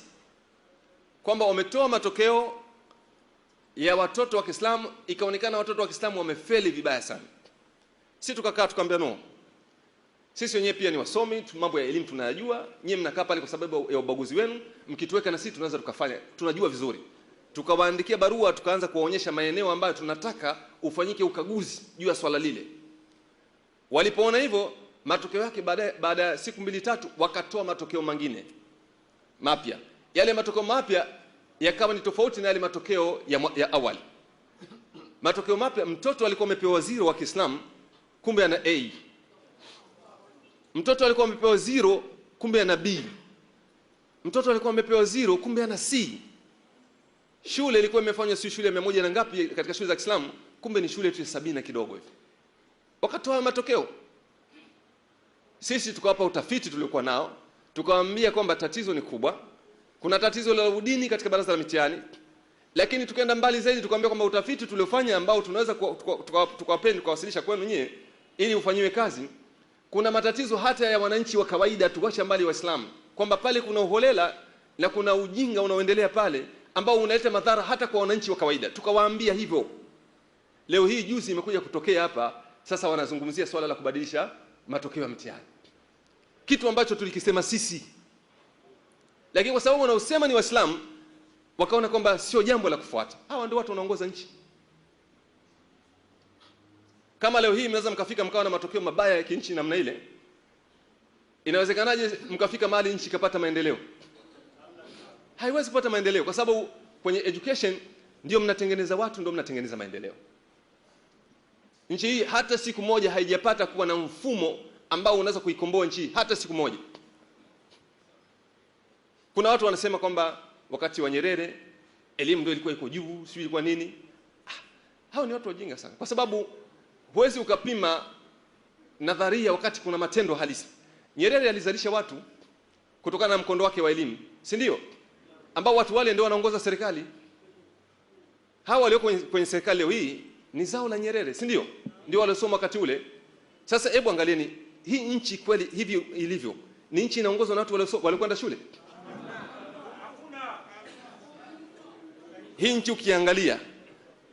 kwamba wametoa matokeo ya watoto wa Kiislamu, ikaonekana watoto wa Kiislamu wamefeli vibaya sana. Sisi tukakaa tukamwambia no. Sisi wenyewe pia ni wasomi, mambo ya elimu tunayajua, nyinyi mnakaa pale kwa sababu ya ubaguzi wenu, mkituweka na sisi tunaweza tukafanya, tunajua vizuri. Tukawaandikia barua, tukaanza kuwaonyesha maeneo ambayo tunataka ufanyike ukaguzi juu ya swala lile. Walipoona hivyo, matokeo yake baada ya siku 2-3 wakatoa matokeo mengine mapya. Yale matokeo mapya yakawa ni tofauti na yale matokeo ya awali. Matokeo mapya, mtoto alikuwa amepewa 0 wa Kiislamu, kumbe ana A. Mtoto alikuwa amepewa 0, kumbe ana B. Mtoto alikuwa amepewa 0, kumbe ana C. Shule ilikuwa imefanywa si shule 100 na ngapi katika shule za Kiislamu, kumbe ni shule tu 70 na kidogo hivi. Wakatoa matokeo. Sisi tukawapa utafiti tuliokuwa nao, tukawaambia kwamba tatizo ni kubwa. Kuna tatizo la udini katika baraza la mitihani. Lakini tukaenda mbali zaidi, tukawaambia kwamba utafiti tuliofanya ambao tunaweza tukawapeni tukawasilisha kwenu nyie ili ufanyiwe kazi. Kuna matatizo hata ya wananchi wa kawaida, tuwacha mbali Waislamu, kwamba pale kuna uholela na kuna ujinga unaoendelea pale ambao unaleta madhara hata kwa wananchi wa kawaida. Tukawaambia hivyo. Leo hii juzi imekuja kutokea hapa, sasa wanazungumzia swala la kubadilisha matokeo ya mtihani, kitu ambacho tulikisema sisi, lakini kwa sababu wanaosema ni Waislamu wakaona kwamba sio jambo la kufuata. Hawa ndio watu wanaongoza nchi. Kama leo hii mnaweza mkafika mkawa na matokeo mabaya ya kinchi namna ile, inawezekanaje mkafika mahali nchi kapata maendeleo? Haiwezi kupata maendeleo, kwa sababu kwenye education ndio mnatengeneza watu, ndio mnatengeneza maendeleo. Nchi hii hata siku moja haijapata kuwa na mfumo ambao unaweza kuikomboa nchi hata siku moja. Kuna watu wanasema kwamba wakati wa Nyerere elimu ndio ilikuwa iko juu, sio ilikuwa nini? Hao ni watu wajinga sana, kwa sababu huwezi ukapima nadharia wakati kuna matendo halisi. Nyerere alizalisha watu kutokana na mkondo wake wa elimu, si ndio? Ambao watu wale ndio wanaongoza serikali. Hawa walioko kwenye serikali leo hii ni zao la Nyerere, si ndio? Ndio waliosoma wakati ule. Sasa hebu angalieni hii nchi kweli hivi ilivyo. Ni nchi inaongozwa na watu waliokwenda shule? Hii nchi ukiangalia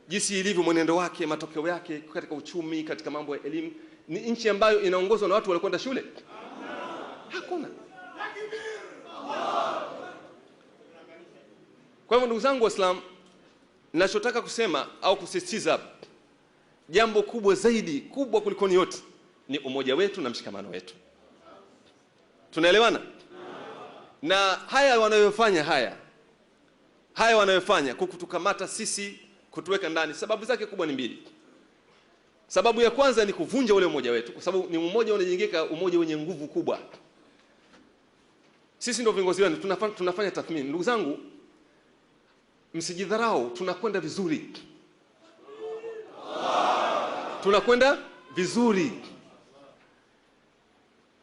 jinsi ilivyo, mwenendo wake, matokeo yake katika uchumi, katika mambo ya elimu, ni nchi ambayo inaongozwa na watu waliokwenda shule? Hakuna. Kwa hivyo ndugu zangu Waislamu, ninachotaka kusema au kusisitiza, jambo kubwa zaidi, kubwa kuliko ni yote, ni umoja wetu na mshikamano wetu. Tunaelewana? Na haya wanayofanya kutukamata sisi, kutuweka ndani, sababu zake kubwa ni mbili. Sababu ya kwanza ni kuvunja ule umoja wetu, kwa sababu ni umoja unajengeka, umoja wenye nguvu kubwa. Sisi ndio viongozi wenu, tunafanya tathmini. Ndugu zangu, msijidharau, tunakwenda vizuri. Tunakwenda vizuri.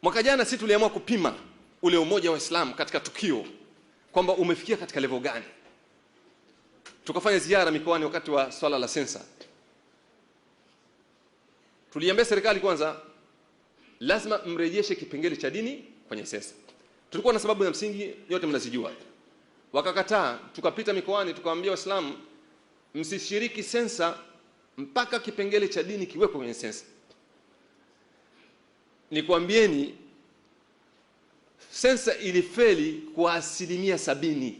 Mwaka jana sisi tuliamua kupima ule umoja wa Islam katika tukio kwamba umefikia katika level gani. Tukafanya ziara mikoani wakati wa swala la sensa. Tuliambia serikali kwanza lazima mrejeshe kipengele cha dini kwenye sensa. Tulikuwa na sababu ya msingi, yote mnazijua. Wakakataa, tukapita mikoani tukawaambia Waislamu msishiriki sensa mpaka kipengele cha dini kiwekwe kwenye sensa. Nikwambieni sensa ilifeli kwa 70%.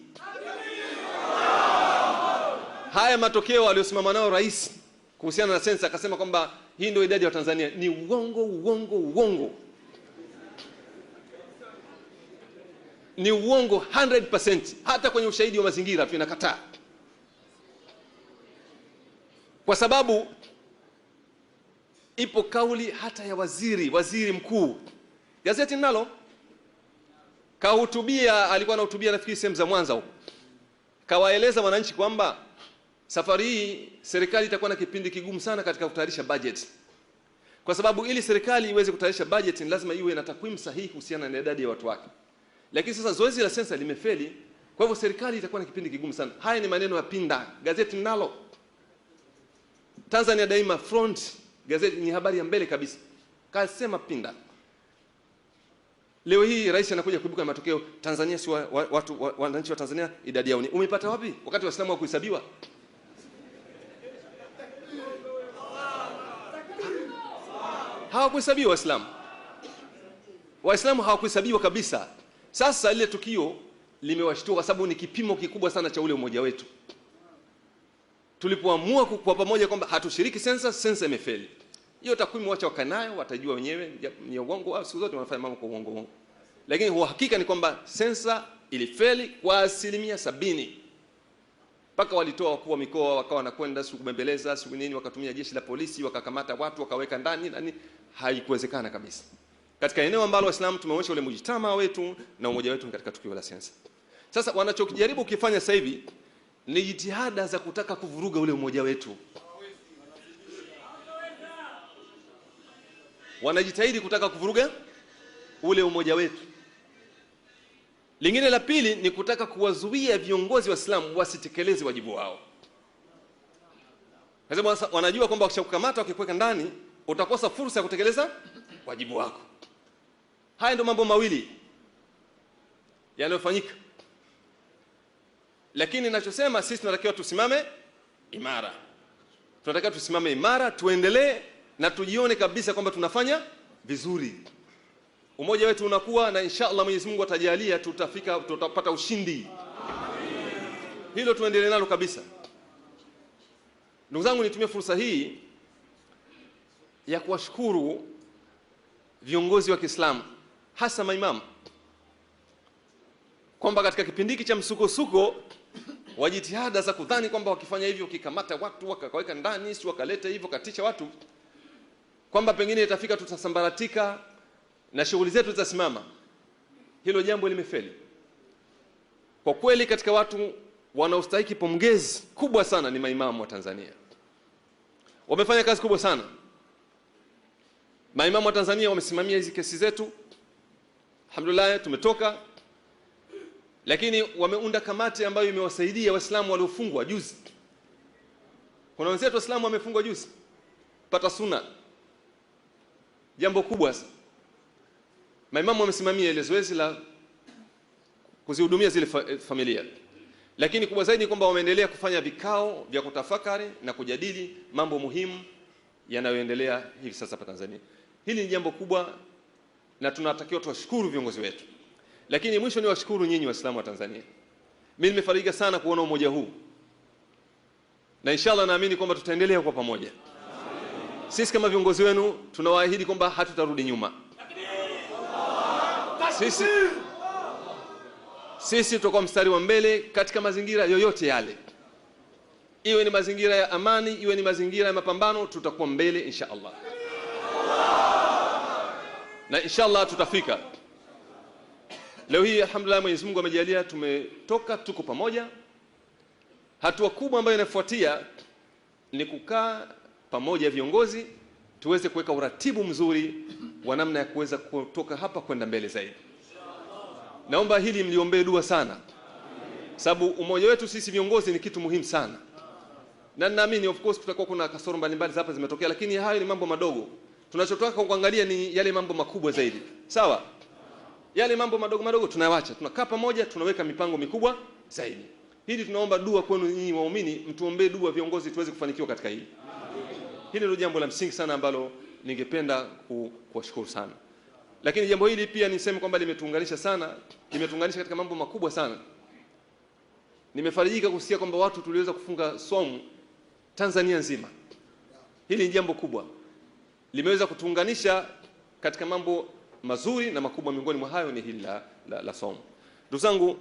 Haya matokeo aliyosimama nao rais kuhusiana na sensa akasema kwamba hii ndio idadi ya Tanzania, ni uongo. Ni uongo 100%. Hata kwenye ushahidi wa mazingira tunakataa. Kwa sababu ipo kauli hata ya waziri mkuu. Gazeti nalo kahutubia, alikuwa anahutubia nafikiri sehemu za Mwanza huko. Kawaeleza wananchi kwamba safari hii serikali itakuwa na kipindi kigumu sana katika kutayarisha budget. Kwa sababu ili serikali iweze kutayarisha budget ni lazima iwe na takwimu sahihi kuhusiana na idadi ya watu wake. Lakini sasa zoezi la sensa limefeli, kwa hivyo serikali itakuwa na kipindi kigumu sana. Haya ni maneno ya Pinda, gazeti nalo. Tanzania Daima Front, gazeti ni habari ya mbele kabisa. Kasema Pinda. Leo hii rais anakuja kuibuka na matokeo, Tanzania si watu wananchi wa Tanzania idadi yao ni. Umepata wapi? Wakati Waislamu hawakuhesabiwa. Hawakuhesabiwa Waislamu. Waislamu hawakuhesabiwa kabisa. Sasa ile tukio limewashtua kwa sababu ni kipimo kikubwa sana cha ule umoja wetu. Tulipoamua kwa pamoja kwamba hatushiriki sensa imefeli. Hiyo takwimu wacha wakanayo, watajua wenyewe ni uongo au siku zote wanafanya mambo kwa uongo. Lakini uhakika ni kwamba sensa ilifeli kwa 70%. Paka walitoa wakuu wa mikoa wakawa wanakwenda siku kubembeleza, siku nini, wakatumia jeshi la polisi, wakakamata watu, wakaweka ndani, haikuwezekana kabisa. Katika eneo ambalo Waislamu tumeonyesha ule mujitama wetu na umoja wetu katika tukio la sensa. Sasa wanachokijaribu kufanya sasa hivi ni jitihada za kutaka kuvuruga ule umoja wetu. Wanajitahidi kutaka kuvuruga ule umoja wetu. Lingine la pili ni kutaka kuwazuia viongozi wa Waislamu wasitekeleze wajibu wao. Kwa sababu wanajua kwamba wakishakukamata wakikuweka ndani utakosa fursa ya kutekeleza wajibu wako. Haya ndio mambo mawili yanayofanyika. Lakini ninachosema sisi tunatakiwa tusimame imara. Tunataka tusimame imara, tuendelee na tujione kabisa kwamba tunafanya vizuri. Umoja wetu unakuwa, na inshallah Mwenyezi Mungu atajalia tutapata ushindi. Hilo tuendelee nalo kabisa. Ndugu zangu, nitumie fursa hii ya kuwashukuru viongozi wa Kiislamu, hasa maimamu, kwamba katika kipindi hiki cha msukosuko wa jitihada za kudhani kwamba wakifanya hivyo, wakikamata watu wakaweka ndani, si wakaleta hivyo katisha watu, kwamba pengine itafika tutasambaratika na shughuli zetu zitasimama, hilo jambo limefeli. Kwa kweli katika watu wanaostahili pongezi kubwa sana ni maimamu wa Tanzania. Wamefanya kazi kubwa sana. Maimamu wa Tanzania wamesimamia hizi kesi zetu. Alhamdulillah tumetoka. Lakini wameunda kamati ambayo imewasaidia Waislamu waliofungwa juzi. Kuna wenzetu Waislamu wamefungwa juzi pata sunna. Jambo kubwa. Maimamu wamesimamia ile zoezi la kuzihudumia zile familia. Lakini kubwa zaidi ni kwamba wameendelea kufanya vikao vya kutafakari na kujadili mambo muhimu yanayoendelea hivi sasa hapa Tanzania. Hili ni jambo kubwa na tunatakiwa tuwashukuru viongozi wetu. Lakini mwisho ni washukuru nyinyi Waislamu wa Tanzania. Mimi nimefarijika sana kuona umoja huu. Na inshallah naamini kwamba tutaendelea kwa pamoja. Sisi kama viongozi wenu tunawaahidi kwamba hatutarudi nyuma. Sisi tutakuwa mstari wa mbele katika mazingira yoyote yale. Iwe ni mazingira ya amani, iwe ni mazingira ya mapambano, tutakuwa mbele inshallah. Na inshallah tutafika. Leo hii alhamdulillah Mwenyezi Mungu amejalia tumetoka, tuko pamoja. Hatua kubwa ambayo inafuatia ni kukaa pamoja viongozi tuweze kuweka uratibu mzuri wa namna ya kuweza kutoka hapa kwenda mbele zaidi. Naomba hili mliombee dua sana. Sababu umoja wetu sisi viongozi ni kitu muhimu sana. Na naamini of course kutakuwa kuna kasoro mbalimbali hapa zimetokea, lakini hayo ni mambo madogo. Tunachotaka kuangalia ni yale mambo makubwa zaidi. Sawa? Yale mambo madogo madogo tunayaacha. Tunakaa pamoja, tunaweka mipango mikubwa zaidi. Hili tunaomba dua kwenu nyinyi waumini, mtuombee dua viongozi tuweze kufanikiwa katika hili. Hili ndio jambo la msingi sana ambalo ningependa kuwashukuru sana. Lakini jambo hili pia niseme kwamba limetuunganisha sana, limetuunganisha katika mambo makubwa sana. Nimefarijika kusikia kwamba watu tuliweza kufunga somu Tanzania nzima. Hili ni jambo kubwa. Limeweza kutuunganisha katika mambo mazuri na makubwa, miongoni mwa hayo ni hili la somu. Ndugu zangu,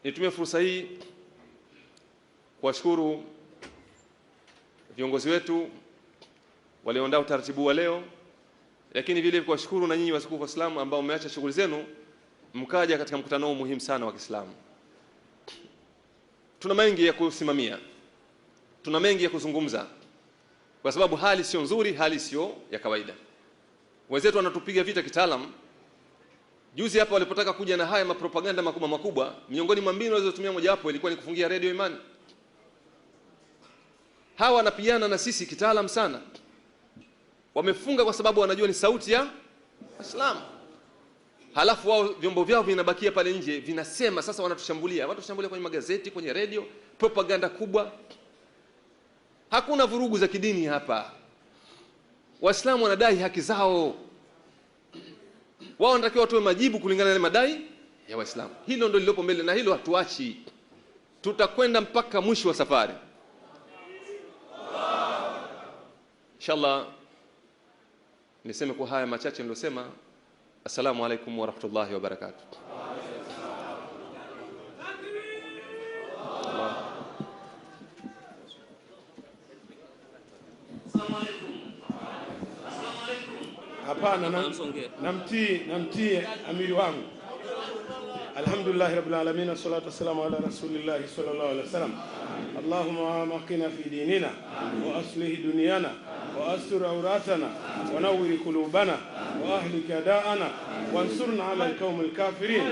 nitumie fursa hii kuwashukuru viongozi wetu walioandaa utaratibu wa leo, lakini vile kuwashukuru na nyinyi watukufu Waislamu ambao mmeacha shughuli zenu mkaja katika mkutano huu muhimu sana wa Kiislamu. Tuna mengi ya kusimamia. Tuna mengi ya kuzungumza. Kwa sababu hali sio nzuri, hali sio ya kawaida. Wenzetu wanatupiga vita kitaalamu. Juzi hapa walipotaka kuja na haya mapropaganda makubwa, miongoni mwa mbinu walizotumia mojawapo ilikuwa ni kufungia Radio Imani. Hawa wanapigana na sisi kitaalamu sana. Wamefunga kwa sababu wanajua ni sauti ya Waislamu. Halafu wao vyombo vyao vinabakia pale nje vinasema sasa wanatushambulia. Watu tushambulia kwenye magazeti, kwenye radio, propaganda kubwa. Hakuna vurugu za kidini hapa. Waislamu wanadai haki zao. Wao wanatakiwa watoe majibu kulingana na madai ya Waislamu. Hilo ndio lilopo mbele na hilo hatuachi. Tutakwenda mpaka mwisho wa safari. Inshallah niseme kwa haya machache niliyosema. Assalamu alaikum wa rahmatullahi wa barakatuh.
Hapana, namtii amiri wangu. Alhamdulillah rabbil alamin, wassalatu wassalamu ala rasulillah sallallahu alaihi wasallam. Allahumma maqina fi dinina wa aslih dunyana wa astur awratana wa nawwir qulubana وأهلك أعداءنا وانصرنا على القوم الكافرين.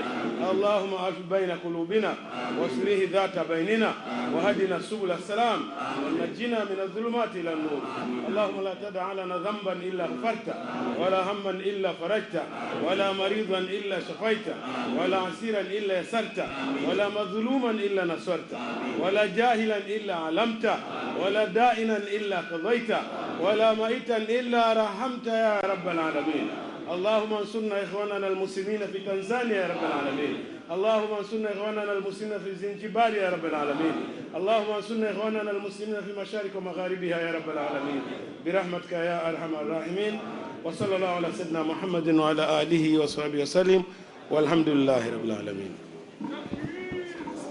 اللهم ألف بين قلوبنا واصلح ذات بيننا وهدنا سبل السلام ونجنا من الظلمات إلى النور. اللهم لا تدع لنا ذنبا إلا غفرته ولا هما إلا فرجته ولا مريضا إلا شفيته ولا عسيرا إلا يسرته ولا مظلوما إلا نصرته ولا جاهلا إلا علمته ولا دائنا إلا قضيته ولا ميتا إلا رحمته يا رب العالمين. اللهم انصرنا إخواننا المسلمين في تنزانيا يا رب العالمين. اللهم انصرنا إخواننا المسلمين في زنجبار يا رب العالمين. اللهم انصرنا إخواننا المسلمين في مشارق ومغاربها يا رب العالمين برحمتك يا أرحم الراحمين. وصلى الله على سيدنا محمد وعلى آله وصحبه وسلم والحمد لله رب العالمين.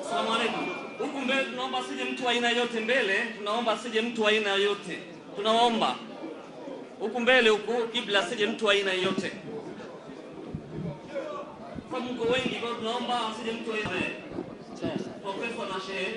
Asalamu alaykum. Huku mbele tunaomba asije mtu wa aina yote mbele, tunaomba asije mtu wa aina yote. Tunaomba huku mbele huku kibla asije mtu wa aina yote. Kwa mko wengi kwa tunaomba asije mtu wa aina yote. Profesa na shehe.